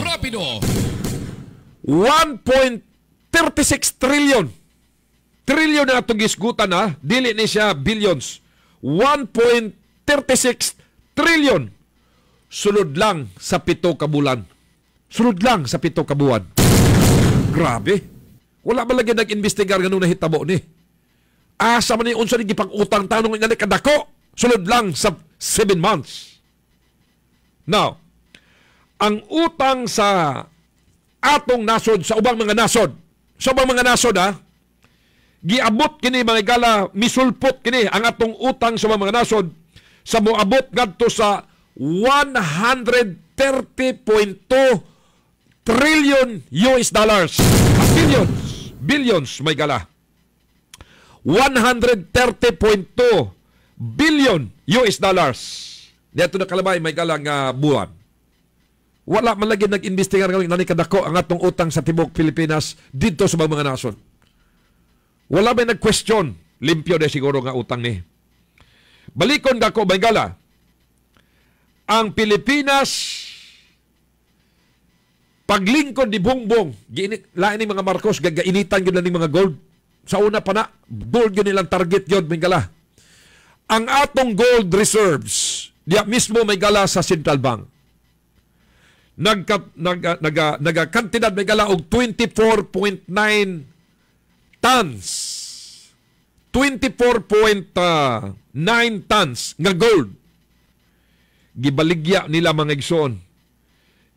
Speaker 3: 1.36 trillion. Trillion na atong gisgutan ha, dili ni siya billions. 1.36 trillion. Sulod lang sa 7 ka bulan. Sulod lang sa 7 ka buwan. Grabe. Wala man lagi nag-investigar nga nung nahitabo ni. Asa man ni unsa ni gipag-utang tanong nga kadako. Sulod lang sa 7 months. Now, ang utang sa atong nasod sa ubang mga nasod. Sa ubang mga nasod giabot kini mga gala, misulpot kini ang atong utang sa mga nasod sa moabot ngadto sa 130.2 trillion US dollars. Billions may gala. 130.2 billion US dollars. Dito na kalabay may galang buwan. Wala man lagi nag-investigar nga nani kadako ang atong utang sa tibok Pilipinas dito sa mga nasod. Wala may nag-question. Limpyo na siguro nga utang ni. Balikon dako may gala. Ang Pilipinas paglingkod ni Bongbong, lain ni mga Marcos gagainitan gyud ni mga gold. Sa una pa na, gold yun nilang target yun, may gala. Ang atong gold reserves, diya mismo may gala sa Central Bank. Nagkantidad may gala og 24.9 tons. 24.9 tons nga gold. Gibaligya nila mga igsoon.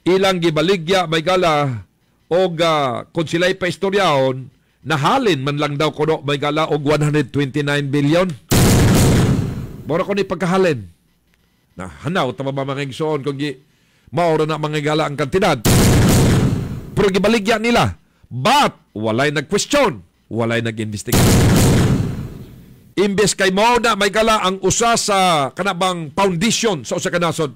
Speaker 3: Ilang gibaligya may gala og kung sila'y pa istoryahon, nahalin man lang daw kuno may gala og 129 billion. Mora ko ni pagkahalin. Hanaw tama ba mga igsoon kung maura na mga gala ang kantidad. Pero gibaligya nila. But walay nag-question, walay nag-investigate. Imbes kay mao na may gala ang usa sa kanabang foundation sa usa ka nasod.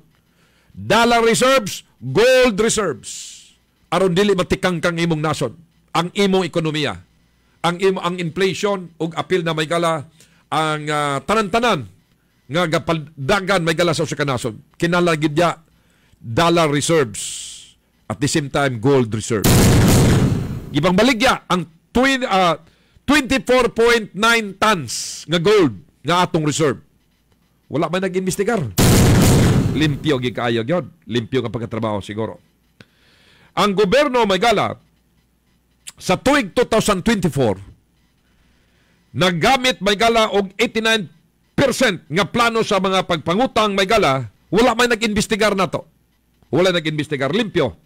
Speaker 3: Dollar reserves, gold reserves. Aron dili matikangkang imong nasod, ang imong ekonomiya. Ang inflation ug apil na may gala ang tanan-tanan nga gapaldagan may gala sa usa ka nasod. Kinalagid niya dollar reserves at the same time gold reserves. Ibang baligya ang 24.9 tons nga gold nga atong reserve. Wala man nag-investigar. Limpyo gikaayo gyud. Limpyo nga pagkatrabaho siguro. Ang gobyerno may gala sa tuig 2024 naggamit may gala og 89% nga plano sa mga pagpangutang may gala. Wala man nag-investigar na to. Wala nag-investigar. Limpyo.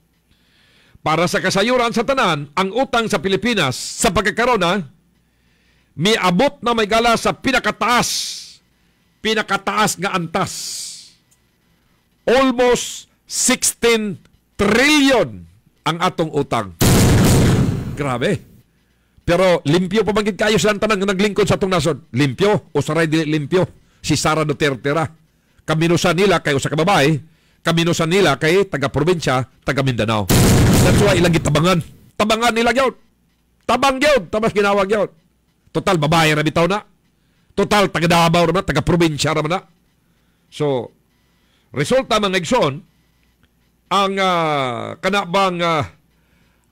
Speaker 3: Para sa kasayuran sa tanan, ang utang sa Pilipinas sa pagkakaroon miabot na may gala sa pinakataas nga antas. Almost 16 trillion ang atong utang. Grabe. Pero limpyo pa bangkit kayo sa tanan nga naglingkod sa atong nasod. Limpyo o saray dili limpyo. Si Sara Duterte ra. Kaminusan nila kayo sa kababae kaminusan nila kay taga-probinsya, taga-Mindanao. That's why ilang gitabangan. Tabangan nila yun. Tabang yun. Tabas ginawag yun. Total, babae na bitaw na. Total, taga-Davao naman, taga-probinsya naman na. So, resulta mga igsoon, ang kanabang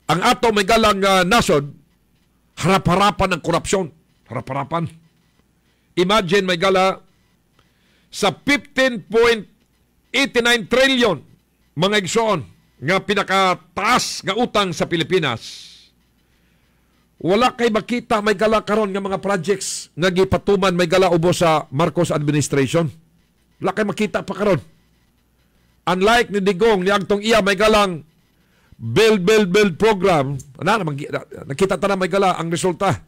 Speaker 3: ang ato may galang nasod, harap-harapan ng korupsyon. Harap-harapan. Imagine may gala sa 15.89 trillion mga igsoon nga pinakataas nga utang sa Pilipinas. Wala kay makita may gala karon nga mga projects nga gipatuman may gala ubos sa Marcos administration. Wala kay makita pa karon. Unlike ni Digong ni agtong iya may galang build program, nakita ta na may gala ang resulta.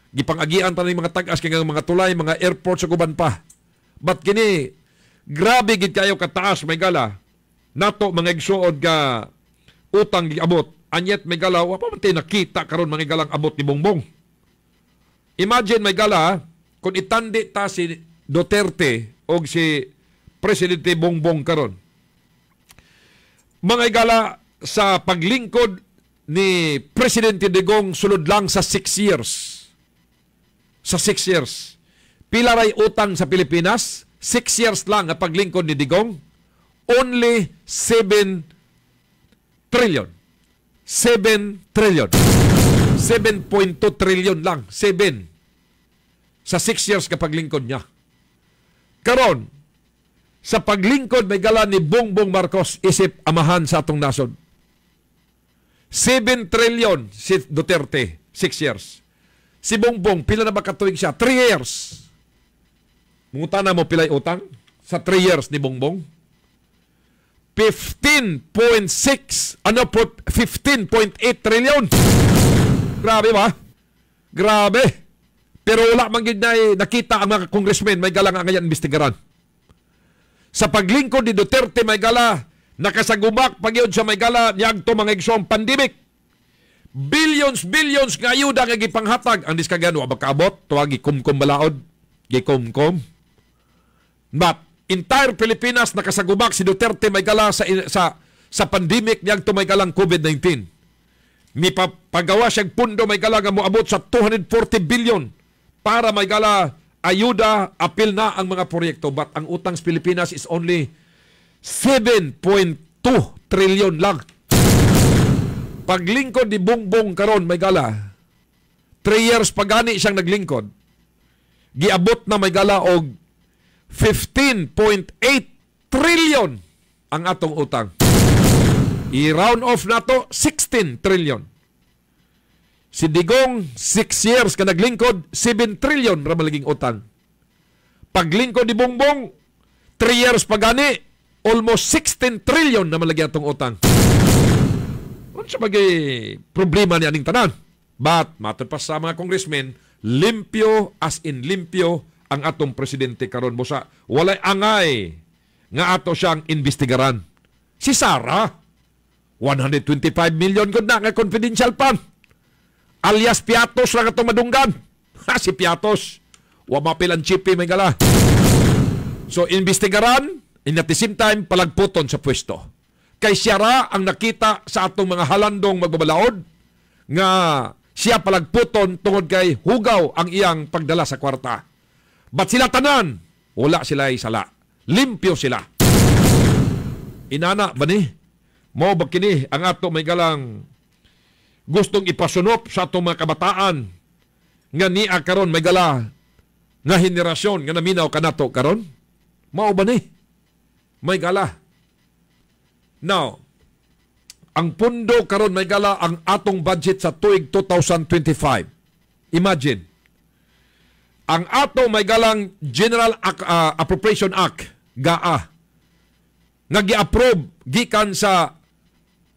Speaker 3: Gipangagian ta ni mga tag-as kay mga tulay, mga airport sa guban pa. But kini grabe gid kayo kataas may gala. Nato mga igsuod ga utang giabot. Anyet may gala wa pa man tay nakita karon mga galang abot ni Bongbong. Imagine may gala kung itandi ta si Duterte o si Presidente Bongbong karon. Mga gala sa paglingkod ni Presidente Digong sulod lang sa 6 years. Sa 6 years. Pila ray utang sa Pilipinas? 6 years lang ang paglingkod ni Digong. Only 7 trillion. 7 trillion. 7.2 trillion lang. 7. Sa 6 years ka paglingkod niya. Karon, sa paglingkod may gala ni Bongbong Marcos isip amahan sa atong nasod. 7 trillion si Duterte, 6 years. Si Bongbong, pila na ba katuig siya? 3 years. Mungutan na mo pilay utang sa 3 years ni Bongbong. 15.8 trillion. Grabe ba? Grabe. Pero wala man gid na nakita ang mga congressmen may galang ang ngayon investigaran. Sa paglingkod ni Duterte may gala, nakasagumak pagyod sa may gala niyang to mga igsoong pandemic. Billions nga ayuda nga gipanghatag ang diskagan wa makaabot tuwag gikumkum balaod, gikumkum. But entire Pilipinas nakasagumak si Duterte may gala sa pandemic niyang to may galang COVID-19. May pagawa siyang pundo may gala nga moabot sa 240 billion para may gala ayuda, apil na ang mga proyekto. But ang utang sa Pilipinas is only 7.2 trillion lang. Paglingkod ni Bongbong karon may gala, 3 years pagani siyang naglingkod, giabot na may gala og 15.8 trillion ang atong utang. I-round off na to 16 trillion. Si Digong 6 years ka naglingkod, 7 trillion ra malaging utang. Paglingkod ni Bongbong 3 years pagani, almost 16 trillion na malagi atong utang. Ano siya magay problema ni aning tanan? But matod pa sa mga congressmen, limpyo as in limpyo ang atong presidente karon busa. Walay angay nga ato siyang investigaran. Si Sara, 125 million gud na nga confidential fund. Alias Piatos lang atong madunggan. Ha, si Piatos. Wa mapilan chipi may gala. So, investigaran, and at the same time, palagputon sa pwesto. Kay siya ra ang nakita sa atong mga halandong magbabalaod nga siya palagputon tungod kay hugaw ang iyang pagdala sa kwarta. But sila tanan, wala sila isala. Limpyo sila. Inana ba ni? Mo ba kini ang ato may galang gustong ipasunop sa atong mga kabataan nga niya karon may gala nga henerasyon nga naminaw kanato karon? Mao ba ni? May gala. Now, ang pundo karon may gala ang atong budget sa tuig 2025. Imagine, ang ato may galang General Appropriation Act, GAA, nga gi-approve gikan sa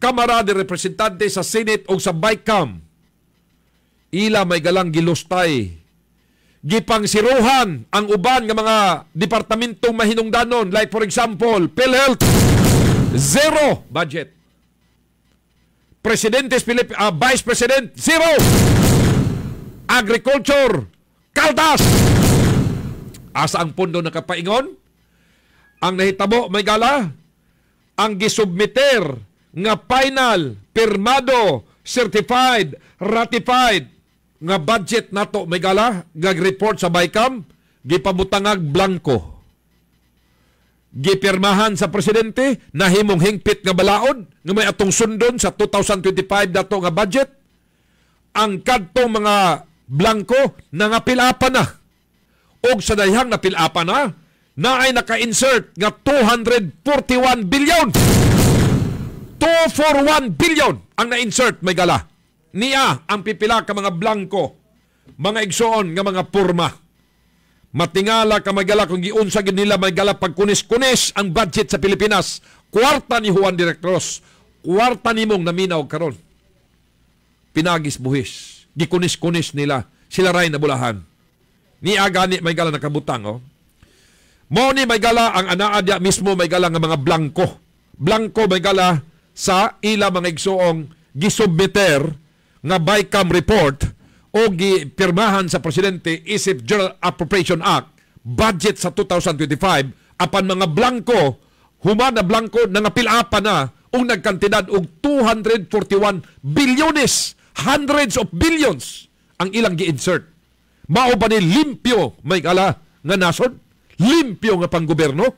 Speaker 3: Kamara de Representante sa Senate o sa BICAM, ila may galang gilustay. Gipangsiruhan ang uban nga mga departamentong mahinungdanon, like for example, PhilHealth, zero budget. Vice President, zero. Agriculture, kaldas. Asa ang pondo nakapaingon? Ang nahitabo may gala, ang gisubmiter nga final, pirmado, certified, ratified nga budget nato may gala gag-report sa BICAM gipabutangag blanco. Gipirmahan sa presidente nahimong hingpit nga balaod nga may atong sundon sa 2025 dato nga budget. Ang kadtong mga blanco nangapilapan na. Og sa dayhang napilapan na ay naka-insert nga 241 billion. 241 billion ang na-insert may gala. Niya ang pipila ka mga blanco, mga igsoon nga mga purma. Matingala ka magala kung giunsa gid nila magala pagkunis-kunis ang budget sa Pilipinas. Kwarta ni Juan de Rectros, kwarta nimong naminaw karon. Pinagis buhis, gikunis-kunis nila, sila ray nabulahan. Ni agani may gala nakabutang Mo ni may gala ang anaadya mismo may gala nga mga blanco. Blanco may gala sa ila mga igsoong gisubmiter nga BICAM report o gipirmahan sa presidente isip General Appropriation Act budget sa 2025 apan mga blanco human na blanco nangapilapan na og nagkantidad og 241 bilyones, hundreds of billions ang ilang gi-insert. Mao ba ni limpyo may gala nga nasod? Limpyo nga panggoberno?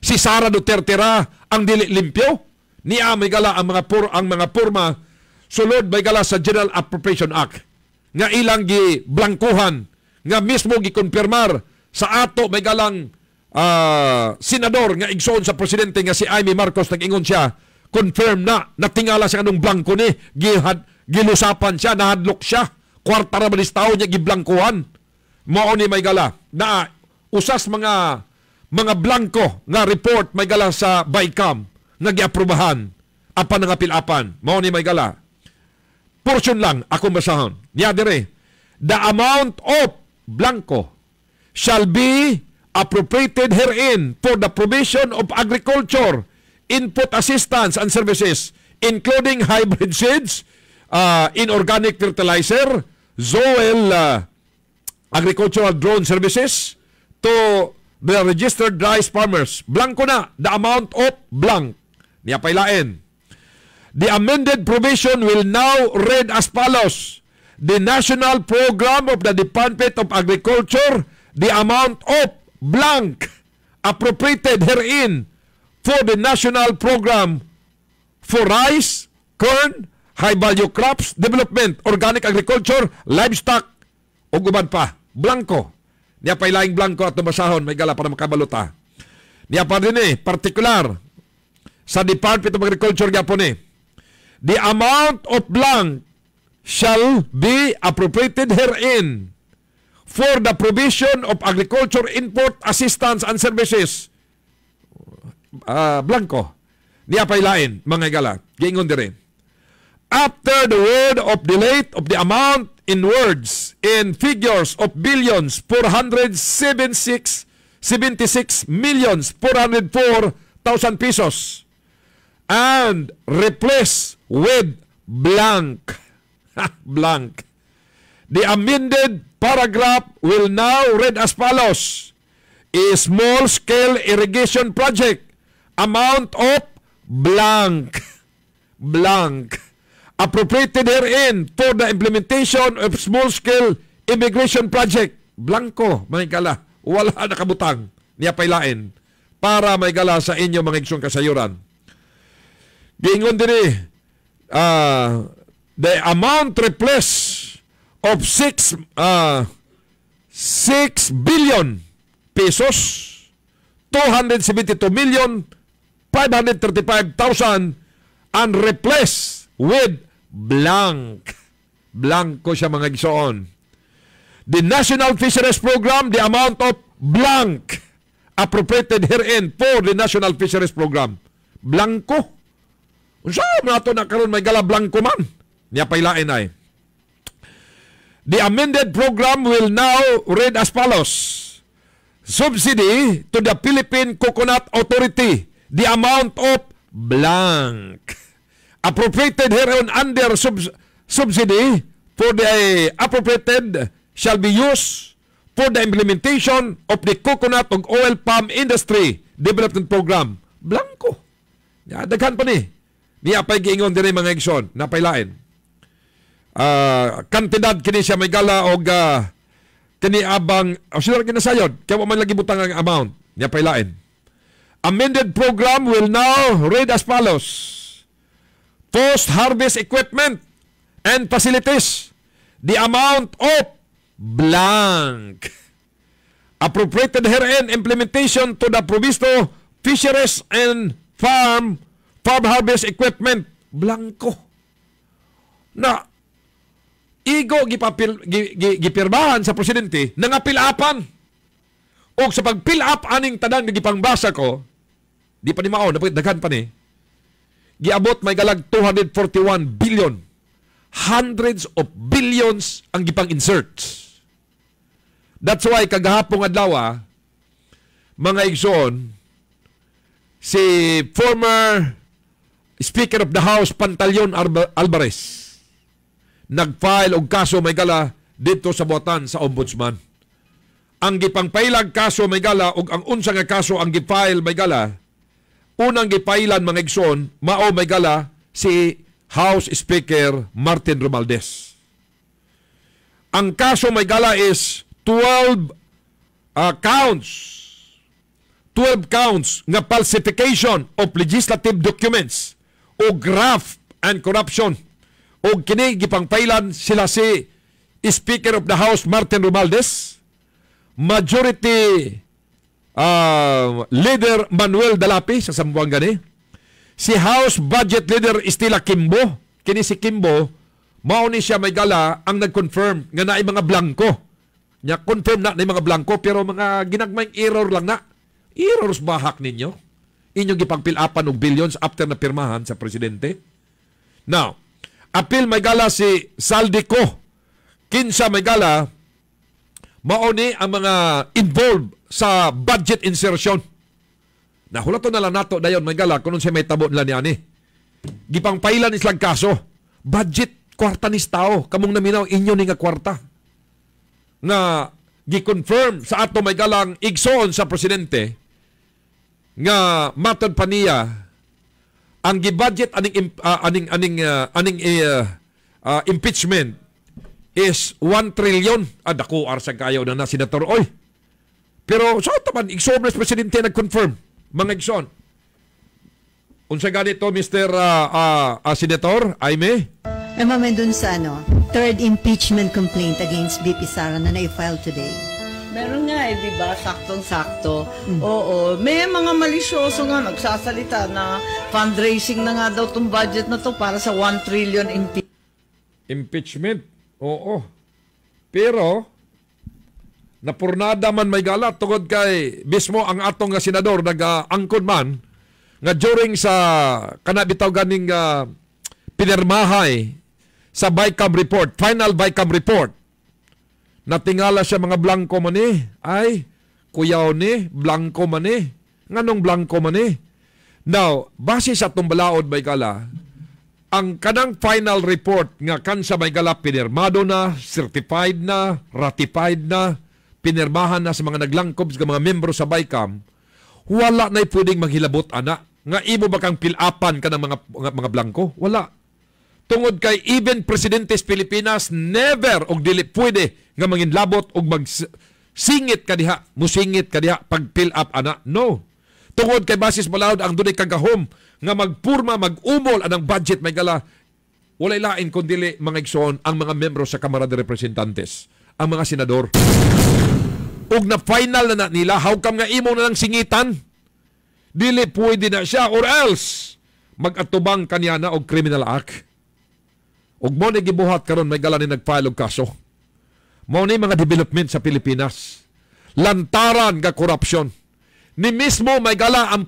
Speaker 3: Si Sara Duterte ra ang dili limpyo? Niya may gala ang mga purma sulod may gala sa General Appropriation Act nga ilang giblangkuhan nga mismo gikumpirmar sa ato may galang senador nga igsoon sa presidente nga si Amy Marcos nag-ingon siya confirm na natingala sa kanong blanco ni gilusapan siya nahadlok siya kwarta ra manis tawo niya giblangkuhan mao ni may gala na usas mga blanco nga report may gala sa BICAM nga giaprubahan apan nga pilapan mao ni may gala portion lang akong basahon. Niya dire, the amount of blanco shall be appropriated herein for the provision of agriculture, input assistance and services, including hybrid seeds, inorganic fertilizer, soil agricultural drone services to the registered rice farmers. Blanco na, the amount of blank. Niya pailain. The amended provision will now read as follows. The national program of the Department of Agriculture, the amount of blank appropriated herein for the national program for rice, corn, high-value crops, development, organic agriculture, livestock, o guban pa. Blanco. Niya pa ilaing blanco at basahon, may gala para makabaluta. Niya pa rin particular sa Department of Agriculture Japon the amount of blank shall be appropriated herein for the provision of agriculture input assistance and services. Blanco. Niya pailain, mga gala. Giingon dire. After the word of the late of the amount in words in figures of billions 476 millions 404,000 pesos and replace with blank. Blank. The amended paragraph will now read as follows. A small-scale irrigation project, amount of blank. Blank. Appropriated herein for the implementation of small-scale immigration project. Blanco, may gala. Wala nakabutang. Niya pailain. Para may gala sa inyo mga igsong kasayuran. Giingon din the amount replaced of 6 billion pesos, 272 million 535,000 and replaced with blank. Blanco siya mga igsoon. The National Fisheries Program, the amount of blank appropriated herein for the National Fisheries Program. Blanco. So, nato na karon may gala blanco man. Niya pailain ay. The amended program will now read as follows. Subsidy to the Philippine Coconut Authority. The amount of blank. Appropriated herein under subsidy for the appropriated shall be used for the implementation of the coconut ug oil palm industry development program. Blanco. Daghan pa ni. Niya pa'y giingon din mga igsoon, napailain. Kantidad kini siya may gala og kini abang, sila ginasayod, kaya man lagi butang ang amount, niya pailain. Amended program will now read as follows. Post-harvest equipment and facilities, the amount of blank. Appropriated herein implementation to the Provisto Fisheries and Farm harvest equipment blanco na igo gipirmahan sa presidente nga pilapan o sa pag-fill-up aning tanan nga gipangbasa ko di pa ni mao daghan pa ni giabot may galag 241 billion, hundreds of billions ang gipang-insert. That's why kagahapong adlaw mga igsoon si former Speaker of the House Pantaleon Alvarez nag-file og kaso may gala dito sa buhatan sa Ombudsman. Ang gipangpailag kaso may gala og ang unsa nga kaso ang gifile may gala unang gipailan mga igsoon mao may gala si House Speaker Martin Romualdez. Ang kaso may gala is 12 counts nga falsification of legislative documents o graft and corruption o kini gipangpailan sila si Speaker of the House Martin Romualdez, Majority Leader Manuel Dalapi sa Zamboanga ni, si House Budget Leader Estela Kimbo. Kini si Kimbo mao ni siya may gala ang nag-confirm nga naay mga blanco. Nya confirm na mga blanco pero mga ginagmayng error lang na. Errors bahak ninyo. Inyong gipangpilapan og billions after na pirmahan sa presidente. Now, apil may gala si Saldico. Kinsa may gala mao ni ang mga involved sa budget insertion. Nahulato na lang nato dayon may gala kung siya may tabo nila ni ani. Gipangpailan islang kaso. Budget kwarta ni tao kamong naminaw inyo ni nga kwarta. Nga gi-confirm sa ato may galang igsoon sa presidente nga matod pa niya ang gi-budget aning impeachment is 1 trillion. Dako arsa kayo na senator oy. Pero so taman igsoon na presidente nag-confirm mga igsoon. Unsa ganito Mr. Senator Aime?
Speaker 4: Ma'am, dun sa third impeachment complaint against BP Sara na na-file today.
Speaker 5: Meron nga di ba? Saktong-sakto. Oo. May mga malisyoso nga nagsasalita na fundraising na nga daw tong budget na to para sa 1 trillion
Speaker 3: impeachment. Oo. Pero, napurnada man may gala tungod kay mismo ang atong nga senador nag-angkon man nga during sa kanabitaw ganing pinirmahay sa BICAM report, final BICAM report, natingala siya mga blanco man ay, kuyaw ni, blanco man nganong blanco man Now, base sa itong balaod may gala, ang kanang final report nga kansa may gala pinirmado na, certified na, ratified na, pinirmahan na sa mga naglangkob sa mga membro sa BICAM, wala na'y pwedeng maghilabot ana. Nga imo ba kang pilapan ka ng mga blanco? Wala. Tungod kay even Presidentes Pilipinas never og dili pwede nga manginlabot og magsingit ka diha, musingit ka diha pag fill up ana. No. Tungod kay basis balaod ang dunay kagahom nga magpurma, mag-umol anang budget may gala. Walay lain kundi mga igsoon ang mga membro sa Kamara de Representantes, ang mga senador. Og na final na nila, how come nga imo na lang singitan? Dili pwede na siya or else mag-atubang kaniya na og criminal act. Og mo ni gibuhat karon may gala ni nag-file og kaso. Mo ni mga development sa Pilipinas. Lantaran ga korupsyon. Ni mismo may gala ang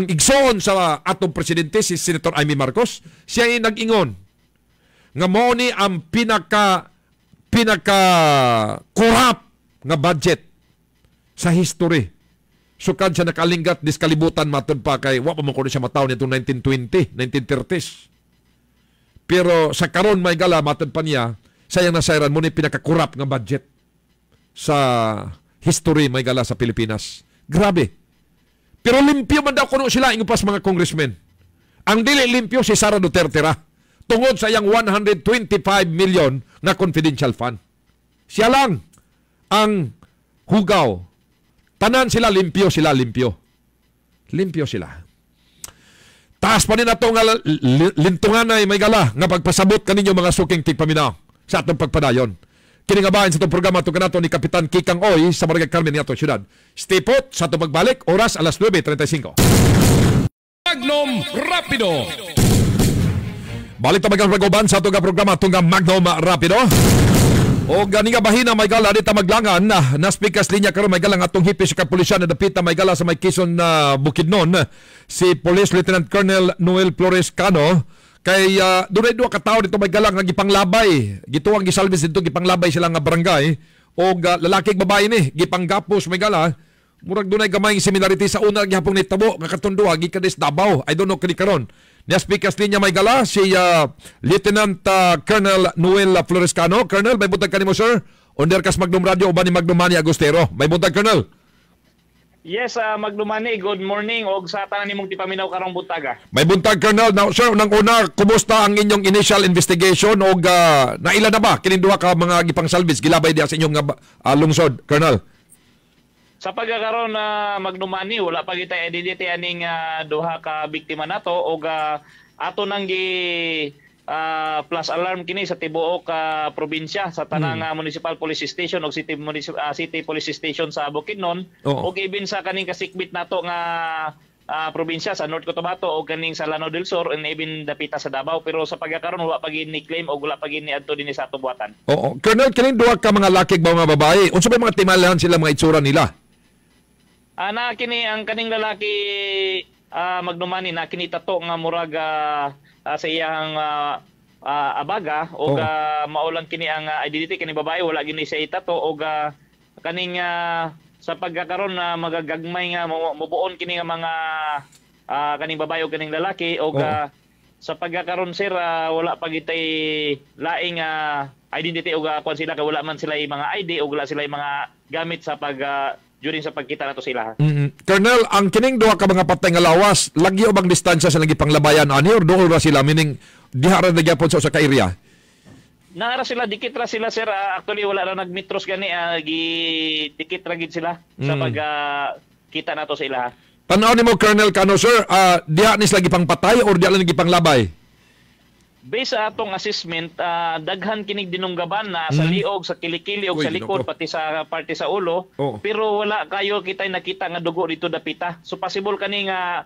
Speaker 3: igsoon sa atong presidente si Senator Amy Marcos, siya ay nag-ingon nga mo ni ang pinaka corrupt nga budget sa history. Sukad siya nakalinggat diskalibutan matod pa kay wa pa man kuno siya mataw nitong 1920, 1930s. Pero sa karon may gala matod pa niya sayang nasayran mo ni pinaka-corrupt nga budget sa history may gala sa Pilipinas. Grabe. Pero limpyo man daw kuno sila ingupas mga congressmen. Ang dili limpyo si Sara Duterte ra. Tungod sa iyang 125 million na confidential fund. Siya lang ang hugaw. Tanan sila limpyo, Limpyo sila. Taas pa rin na itong lintungan ay may gala nga pagpasabot kaninyo mga suking tigpaminaw sa atong pagpadayon. Kiningabahin sa itong programa itong kanato ni Kapitan Kikang Oy sa Barangay Carmen ni atong syudad. Stay put sa itong magbalik, oras alas 9:35.
Speaker 2: Magnum Rapido.
Speaker 3: Balik tamagang ragoban sa itong programa itong Magnum Rapido. O gani nga bahina may gala dita maglangan na speakers linya karon may gala atong hipis sa kapulisyan na dapita may gala sa may Quezon na Bukidnon si Police Lieutenant Colonel Noel Flores Cano kay dunay duha ka tawo dito may gala nga gipanglabay gituwang gisalvis dito gipanglabay sila nga barangay o lalaki ug babae ni gipanggapos may gala murag dunay gamay similarity sa una gihapon nitabo nga katon duha gikan Davao I don't know kani karon. Niya speakers linya may gala si Lieutenant Colonel Noel Flores Cano. Colonel, may buntag kanimo sir. Under kas Magnum Radio uban ni Magnum Manny Agostero. May buntag Colonel.
Speaker 6: Yes, Magnum Manny, good morning og sa tanan nimong tipaminaw karong buntaga.
Speaker 3: May buntag Colonel. Now sir, unang una, kumusta ang inyong initial investigation og naila na ba kining duha ka mga gipang salvage gilabay diha sa inyong lungsod, Colonel?
Speaker 6: Sa pagkakaroon na Magnum Manny, wala pa kita identity aning duha ka biktima nato og ato nang gi plus alarm kini sa tibuok probinsya sa tanang municipal police station og city police station sa Bukidnon og even sa kaning kasikbit nato nga probinsya sa North Cotabato o kaning sa Lanao del Sur and even dapita sa Davao pero sa pagkakaroon wala pa gid ni claim o wala pa gid ni adto dinhi sa ato buhatan.
Speaker 3: Oo, Colonel, kining duha ka mga lakig ba mga babae? Unsa ba mga timalahan sila mga itsura nila?
Speaker 6: Na kini ang kaning lalaki Magnum Manny na kini tato nga murag sa iyang abaga o maulang kini ang identity kini babae wala gini siya itato o kaning sa pagkakaroon na magagagmay nga mubuon kini nga mga kaning babae o kaning lalaki o sa pagkakaroon sir wala pa gitay laing identity o kuan sila kay wala man sila mga ID o wala sila mga gamit sa during sa pagkita nato sila.
Speaker 3: Colonel, ang kining duha ka mga patay nga lawas, lagi o bang distansya sa lagi panglabayan ani or dool ra sila meaning diha ra nagyapon sa usa ka area?
Speaker 6: Naara sila dikit ra sila sir actually wala ra nagmetros gani dikit ra gid sila sa pagkita nato sa ila.
Speaker 3: Tanaw nimo Colonel Cano sir, diha ni sila gipang patay or diha lang gipang labay?
Speaker 6: Based sa atong assessment, daghan kinig dinunggaban na sa liog, sa kilikili o sa likod, pati sa parte sa ulo. Pero wala kayo kita'y nakita nga dugo dito dapita. So possible kani nga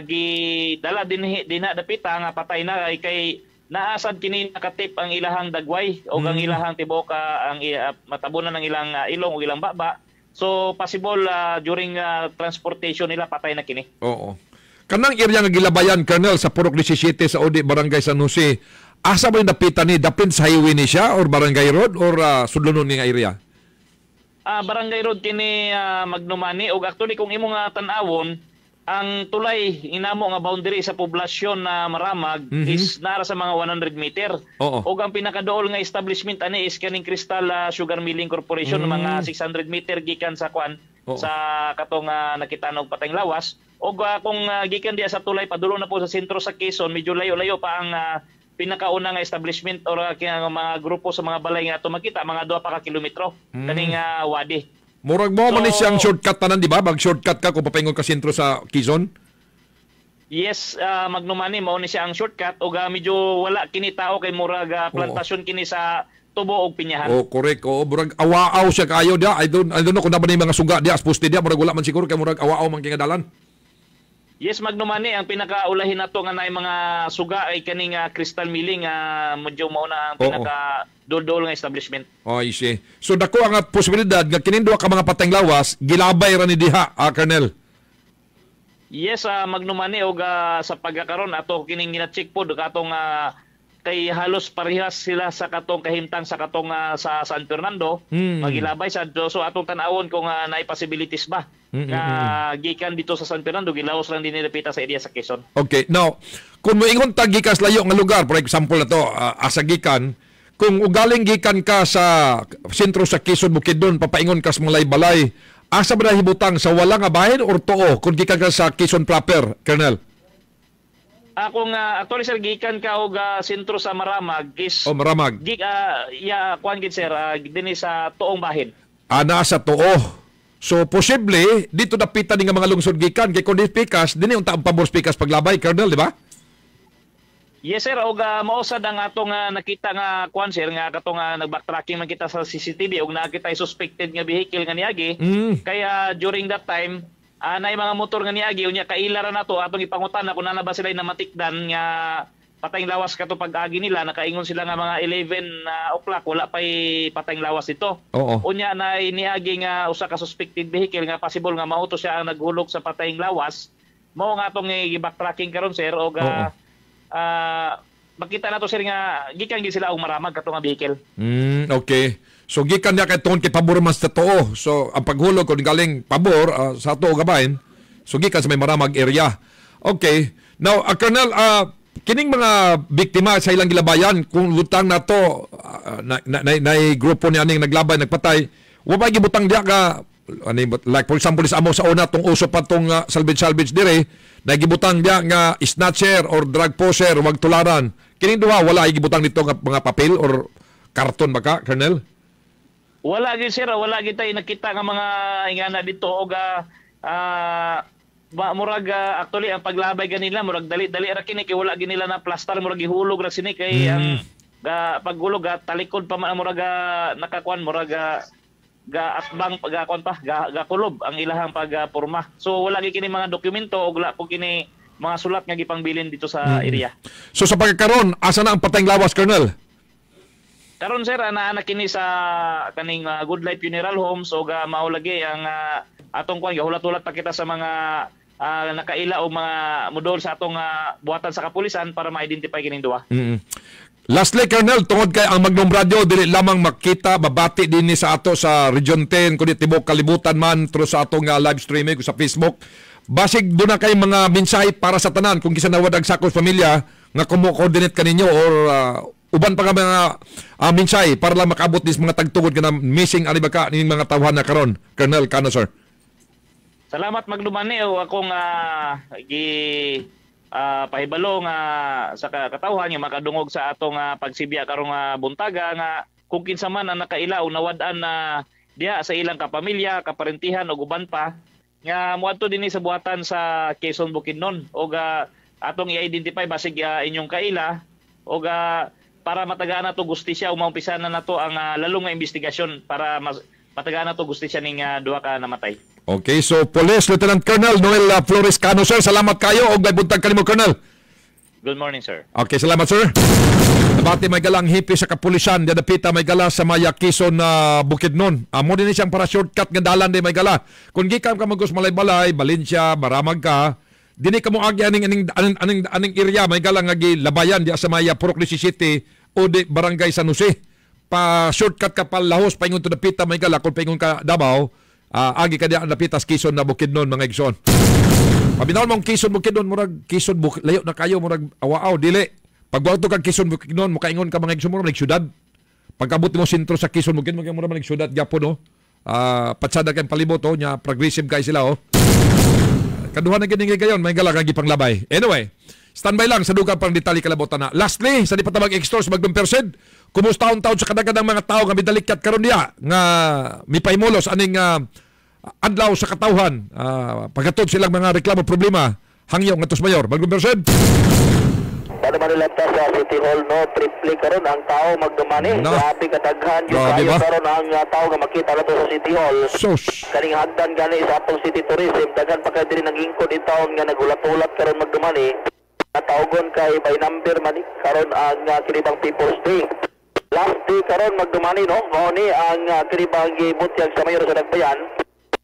Speaker 6: gidala din na dapita nga patay na kay naasad kini nakatip ang ilahang dagway o ang ilahang tibuok ang matabunan ng ilang ilong o ilang baba. So possible during transportation nila patay na kini.
Speaker 3: Oo. Kanang area nga gilabayan Colonel sa Purok 17 sa Odi Barangay San Jose, asa ba yung napitan ni dapin sa highway ni siya or Barangay Road or sudlunon ni nga area?
Speaker 6: Barangay Road kini Magnum Manny og actually kung imo nga tan-awon ang tulay inamo nga boundary sa poblasyon na Maramag is nara sa mga 100 meter. Og ang pinakadool nga establishment ani is kaning Crystal Sugar Milling Corporation mga 600 meter gikan sa kwan sa katong nakita-nog patayng lawas. Og kung gikan diya sa tulay padulo na po sa sentro sa Quezon medyo layo-layo pa ang pinakauna nga establishment or mga grupo sa mga balay nga ato makita mga 2 pa ka kilometro kaning wadi.
Speaker 3: Murag mo man siyang shortcut tanan di ba? Mag shortcut ka kung papaingon ka sentro sa Quezon?
Speaker 6: Yes, Magnum Manny mao ni siya ang shortcut og medyo wala kini tao kay murag plantasyon kini sa tubo og pinyahan.
Speaker 3: Correct. Murag awaaw siya kayo dia. I don't know kung na ba ni mga suga dia as poste dia murag wala man siguro kay murag awaaw man kay dalan.
Speaker 6: Yes, Magnum Manny, ang pinakaulahin nato nga nay mga suga ay kaning Crystal Milling medyo mao na ang pinaka dol-dol nga establishment.
Speaker 3: I see. So dako ang posibilidad nga kining duha ka mga patayng lawas gilabay ra ni diha, Colonel.
Speaker 6: Yes, Magnum Manny og sa pagkakaron ato kining gina-check pod katong kay halos parehas sila sa katong kahimtang sa katong sa San Fernando magilabay sa so atong tan-awon kung naay possibilities ba gikan dito sa San Fernando gilawas lang din nilapita sa area sa Quezon.
Speaker 3: Okay, now kung moingon tag gikas layo nga lugar, for example na to asa gikan, kung ugaling gikan ka sa sentro sa Quezon Bukidnon papaingon ka sa mga balay, asa ba hibutang sa wala nga bahin or tuo kung gikan ka sa Quezon proper, Colonel?
Speaker 6: Akong actually sir gikan ka og sentro sa Maramag is
Speaker 3: Maramag.
Speaker 6: Kuan gid sir dinhi sa tuong bahin.
Speaker 3: Nasa tuo. So posible dito dapitan nga mga lungsod gikan kay kun di pikas dinhi unta ang pabor pikas paglabay, Colonel, di ba?
Speaker 6: Yes sir, og mausad ang atong nakita nga kuan sir nga katong nag-backtracking man kita sa CCTV og nakita suspected nga vehicle nga niagi. Kaya during that time nay mga motor nga niagi unya kaila ra nato atong ipangutan kung na ba sila namatikdan nga patayng lawas kato pag-agi nila, nakaingon sila nga mga 11 o'clock wala pay patayng lawas ito. Unya na iniagi nga usa ka suspected vehicle nga possible nga mauto siya ang naghulog sa patayng lawas. Mao nga atong i-backtracking karon sir og makita nato sir nga gikan gid sila og Maramag kato nga vehicle.
Speaker 3: Okay. So gikan niya kay tuon kay pabor man sa totoo. So ang paghulog kun galing pabor sa tuo gabahin, so gikan sa may Maramag area. Okay. Now, Colonel, kining mga biktima sa ilang gilabayan kung lutang nato na grupo ni aning naglabay nagpatay, wa ba gibutang diya ka like for example is amo sa una tong uso pa tong salvage dire na gibutang diya nga snatcher or drug poser wag tularan. Kining duha wala gibutang nito nga mga papel or karton ba ka, Colonel?
Speaker 6: Wala gid sir, wala gid tay nakita nga mga ingana dito og murag actually ang paglabay ganila murag dali ra kini kay wala ginila na plaster murag gihulog ra sini kay ang paghulog talikod pa murag nakakuan murag atbang pagakon pa kulob ang ilahang pagporma. So wala gid kini mga dokumento og wala po kini mga sulat nga gipangbilin dito sa area. So
Speaker 3: sa pagkakaron asa na ang patayng lawas, Colonel?
Speaker 6: Karon sir ana kini sa kaning Good Life Funeral Homes o mao lagi ang atong kuan gahulat-hulat pa kita sa mga nakaila o mga modol sa atong buhatan sa kapulisan para ma-identify kining duha. Lastly,
Speaker 3: Colonel, tungod kay ang Magnum Radio dili lamang makita babati dinhi sa ato sa Region 10 kundi tibok kalibutan man through sa atong live streaming sa Facebook. Basig doon na kay mga mensahe para sa tanan kung gisanawad ang sakos pamilya nga kumo-coordinate kaninyo or uban pa nga mga mensahe para lang makaabot dis mga tagtugod kana missing ani ba ka ning mga tawhan na karon, Colonel Cano, sir.
Speaker 6: Salamat magdumani o akong pahibalo nga sa katawhan nga makadungog sa atong pagsibya karong buntaga nga kung kinsa man ang nakaila o nawad-an na diha sa ilang kapamilya, kaparentihan o uban pa nga moadto dinhi sa buhatan sa Quezon Bukidnon o atong i-identify basig inyong kaila o para matagaan nato gustisya o maumpisa na nato ang lalong nga investigasyon para matagaan nato gustisya ning duha ka namatay.
Speaker 3: Okay, so Police Lieutenant Colonel Noel Flores Cano, sir. Salamat kayo og may buntag kanimo, Colonel.
Speaker 6: Good morning, sir.
Speaker 3: Okay, salamat, sir. Nabati may galang hipi sa kapulisan, dadapita may gala sa Maya Quezon na Bukidnon. Amo din siyang para shortcut nga dalan di may gala. Kung gikan ka magos malay-balay, Valencia, Maramag ka, dini ka mo agi aning area may galang nga gilabayan di sa Maya Purok City o di Barangay San Jose. Pa shortcut ka pa Lahos paingon to dapita may gala kung paingon ka Davao. Agi ka diyan napitas Quezon na Bukidnon mga igsoon. Pabinaw mong Quezon Bukidnon murag Quezon layo na kayo murag awaaw dili. Pagbuto kag Quezon Bukidnon mukaingon ka mga igsoon murag syudad. Pagkabot mo sentro sa Quezon Bukidnon murag syudad gyapon no. Patsada kay palibot nya progressive guys sila Kaduha na gini gayon may gala kag gipanglabay. Anyway, standby lang sa dugang pang detalye kalabotan na. Lastly, sa di patabag extors Magnum Perced, kumusta taon sa kadaghanang mga tao nga midalikat karon diha nga mipaymulos aning adlaw sa katawhan pagkatod silang mga reklamo problema hangyo nga tos mayor Magnum Perced.
Speaker 7: Para manilata sa City Hall no triple karon ang tao magdumani grabe kadaghan yung kayo karon ang tao nga makita nato sa City Hall. Kaning hagdan gani sa atong City Tourism daghan pa kay diri nagingkod in taon nga nagulat-ulat karon magdumani. Natawgon kay by number man karon ang Kiribang People's Day. Last day karon magdumani no mao ni ang Kiribang gibutyag sa mayor sa Dagbayan.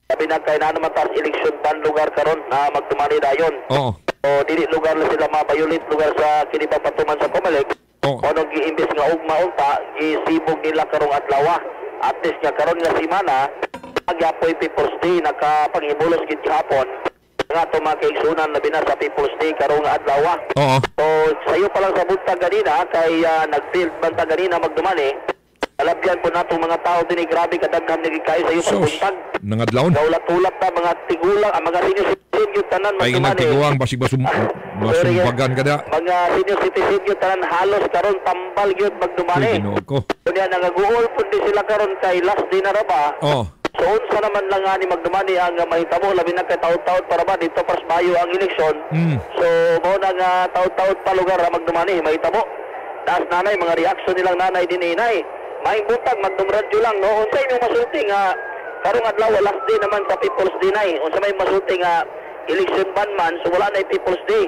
Speaker 7: Sabi na kay na naman tas election ban lugar karon na magdumani dayon. O dili lugar na sila mabayulit lugar sa Kiribang patuman sa Comelec. Ano giimbis nga ugma unta gisibog nila karong adlaw. At least nga karon nga semana agyapoy People's Day nakapanghimulos gid hapon. Nga ito mga kaigsunan na binasa People's Day karong adlaw. So sayo pa lang sa buntag ganina kay nag-field banta ganina magdumani. Alabyan po nato mga tao din grabe kadaghan naging kayo sa iyo sa buntag.
Speaker 3: Nangadlawon.
Speaker 7: Ulat-ulat na mga tigulang ang mga senior yung tanan
Speaker 3: magdumani. Ay tiguang basig Masumbagan ka na.
Speaker 7: Mga senior citizen yun, tanan halos karon tambal yun magdumani.
Speaker 3: Ginoo ko.
Speaker 7: Kunya nagaguol po din sila karon kay last day na raba.
Speaker 3: Oh.
Speaker 7: So unsa naman lang nga ni magdumani ang mahitabo labi na kay taud-taud para ba dito pas bayo ang eleksyon. So mo na nga taud-taud pa lugar ra magdumani mahitabo. Taas nanay mga reaksyon nilang nanay dinay. May buntag magdumradyo lang no. Unsa imong masulti nga karong adlaw last day naman sa People's Day nay. Unsa may masulti nga election ban man so wala na People's Day.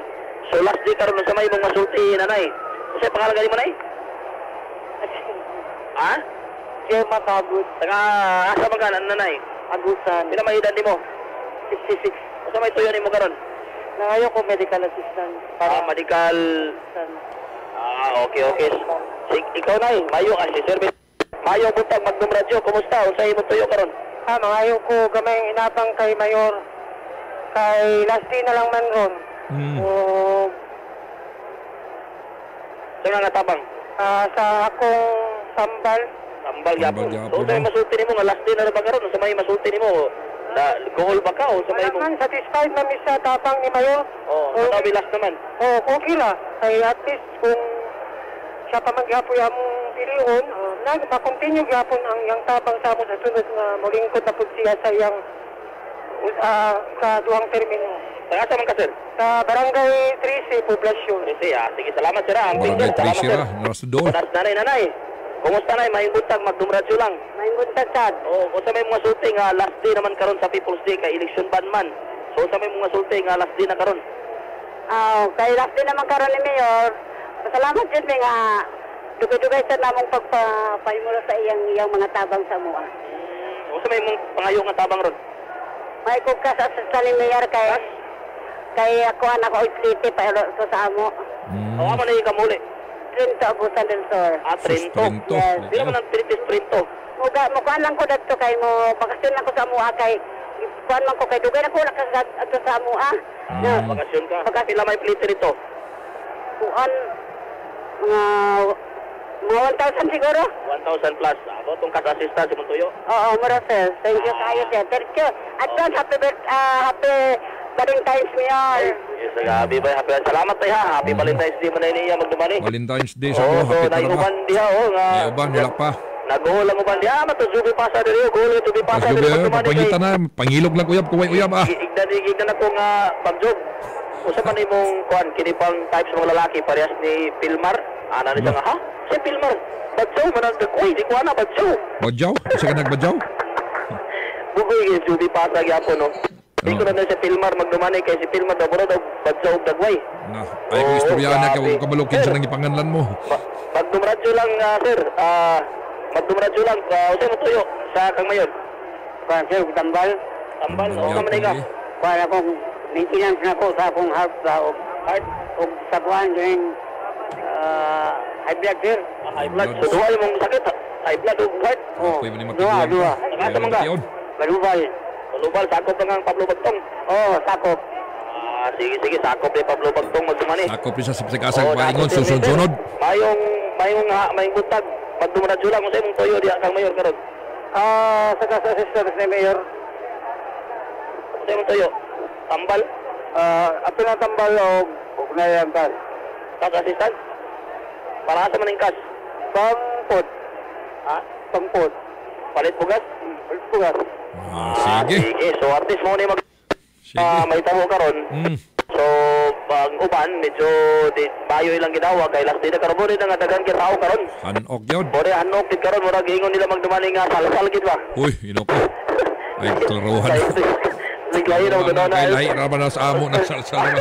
Speaker 7: So last day karon unsa may imong masulti nanay. Unsa pangalan gani mo nay? Ha?
Speaker 8: Siya matagod.
Speaker 7: Saka asa maganan nanay?
Speaker 8: Agusan.
Speaker 7: Pila may edad nimo?
Speaker 8: 66.
Speaker 7: Unsa may tuyo nimo karon?
Speaker 8: Nangayo ko medical assistant.
Speaker 7: Medical
Speaker 8: assistant.
Speaker 7: Okay. Ikaw nay, mayo kasi service. Mayo buntag magdumradyo. Kumusta? Unsa imong tuyo karon?
Speaker 8: Nangayo ko gamay inabang kay Mayor. Kay last day na lang man ron.
Speaker 7: Saan nga tabang?
Speaker 8: Sa akong sambal.
Speaker 7: Sambal yapon. So sa masulti nimo nga last day na ba karon? Sa may masulti nimo na goal ba ka o sa may
Speaker 8: mo? Satisfied na mi sa tabang ni Mayor.
Speaker 7: Ano last naman?
Speaker 8: Okay ra. Kay at least kung siya pa magyapoy among pilion, ma-continue gyapon ang yang tabang sa mo sa sunod nga molingkod na pud siya sa iyang sa duhang termino.
Speaker 7: Saan man ka, sir?
Speaker 8: Sa Barangay 13, Poblasyon.
Speaker 7: Sige, salamat, sir.
Speaker 3: Barangay 13 ra, nasa doon.
Speaker 7: Nanay. Kumusta nay? Mayong buntag, magdumradyo lang.
Speaker 8: Mayong buntag, sad.
Speaker 7: Kung sa may mga sulti nga last day naman karon sa People's Day kay election ban man. So sa may mga sulti nga last day na karon.
Speaker 8: Kay last day naman karon ni Mayor. Salamat jud mi nga dugay-dugay sa namong pagpahimula sa iyang mga tabang sa mua.
Speaker 7: Kung sa may mga pangayo nga tabang ron.
Speaker 8: May kukas sa ni Mayor kay ako anak ko itliti pa sa amo.
Speaker 7: Amo na ikamuli.
Speaker 8: Trinto Agusan del Sur.
Speaker 7: Trinto.
Speaker 8: Yes.
Speaker 7: Sino man ang Trinto?
Speaker 8: Mukuan lang ko dito kay mo bakasyon lang ko sa mua kay kuan man ko kay dugay na ko ato sa mua.
Speaker 7: Bakasyon ka. Pila may plite rito?
Speaker 8: Kuan mga 1,000 siguro.
Speaker 7: 1,000 plus. Ako itong kas-assistant si Montoyo.
Speaker 8: Oo, Marcel. Thank you kayo, sir. Thank you. Advance, happy Valentine's Mayor.
Speaker 7: Yes, happy salamat tayo ha. Happy Valentine's Day man na niya magdumani.
Speaker 3: Valentine's Day sa mga happy talaga.
Speaker 7: Naiuban diha nga.
Speaker 3: Naiuban, wala pa.
Speaker 7: Nag-goal lang uban diha. Matusubi pasa diri. Goal tubi pasa diri magdumani.
Speaker 3: Papangita na. Pangilog lang uyab. Kuway-uyab
Speaker 7: Igdan ako nga pagjog. Usa man imong kuan kini pang types ng lalaki parehas ni Pilmar. Ana ni nga ha? Si Pilmar. Badyaw man ang kuy. Di ko ana badyaw.
Speaker 3: Badyaw? Kasi ka nagbadyaw?
Speaker 7: Bugoy yung subi pasa gyapon no. Di ko na si Pilmar magdumani kay si Pilmar daw badyaw og dagway.
Speaker 3: Ay ko istorya na kay kabalukin sa nang ipanganlan mo.
Speaker 7: Magdumradyo lang sir. Magdumradyo lang usa mo tuyo sa kang mayon.
Speaker 8: Kuan sir tambal.
Speaker 7: O ka man ka.
Speaker 8: Kuan akong maintenance na ko sa akong heart o sa kuan din high blood sir.
Speaker 7: High blood. So duwa yung sakit. High blood o heart.
Speaker 3: Pwede mo ni makikita.
Speaker 8: Dua.
Speaker 7: Nakasa man ka? Balubal, sakop lang ang Pablo Bagtong.
Speaker 8: Sakop.
Speaker 7: Sige, sakop ni Pablo Bagtong magdumani.
Speaker 3: Sakop rin sa kasang paingon, susunod.
Speaker 7: Mayong buntag. Pagdumradyo lang, kung sa imong toyo diya kang mayor karon.
Speaker 8: Sa kasa-assistant ni Mayor.
Speaker 7: Kung sa imong toyo? Tambal?
Speaker 8: Ato na tambal o kunayantan.
Speaker 7: Kas-assistant? Para sa maning kas?
Speaker 8: Pangpot. Pangpot.
Speaker 7: Palit bugas?
Speaker 8: Palit bugas.
Speaker 3: Sige.
Speaker 7: So artist mo ni may tamo karon. So pag uban medyo bayo ilang gidawag kay last day na karon mo nga dagan kay tao karon.
Speaker 3: Hanok yun.
Speaker 7: Bore hanok kit karon murag ingon nila magdumani nga salsal gid ba.
Speaker 3: Uy, inoko. Ay klaruhan.
Speaker 7: Ligay raw ganoon na.
Speaker 3: Ay ra na sa amo na salsal.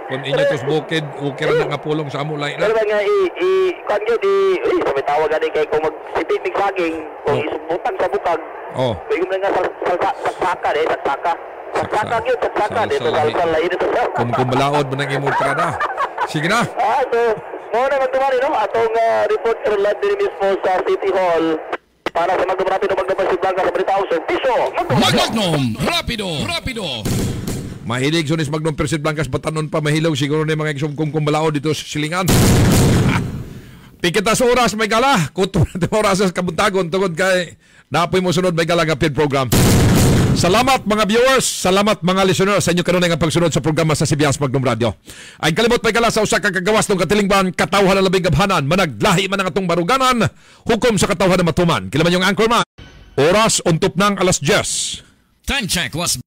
Speaker 3: Kung inyo tos bukid, okay ra nga pulong sa amo lay na.
Speaker 7: Pero nga kan gyud sabi tawag ani kay kung magsipig saging kung isubutan sa bukag. Bigom lang nga saka Saksaka gyud, saksaka dito salsal lay dito sa.
Speaker 3: Kung balaod mo nang imong trada. Sige na.
Speaker 7: So mo na magdumani no atong report from live diri mismo sa City Hall para sa magdumrapido Presid Blanca sa Balita House. Piso.
Speaker 2: Magnum Rapido.
Speaker 3: Mahilig sunis Magnum Presid Blanca batanon pa mahilog siguro ni mga iksumkum balaod dito sa silingan. Pikitas oras may gala. Kuto na oras sa kabuntagon tungod kay napoy mo sunod may gala kapit program. Salamat mga viewers, salamat mga listeners sa inyo kanunay nga pagsunod sa programa sa CBS Magnum Radio. Ay kalimot may kala sa usa ka kagawas ng katilingban, katawhan na labing gabhanan, managlahi man ang atong baruganan, hukom sa katawhan na matuman. Kila man yung anchorman. Oras untop ng 10:00.
Speaker 9: Time check was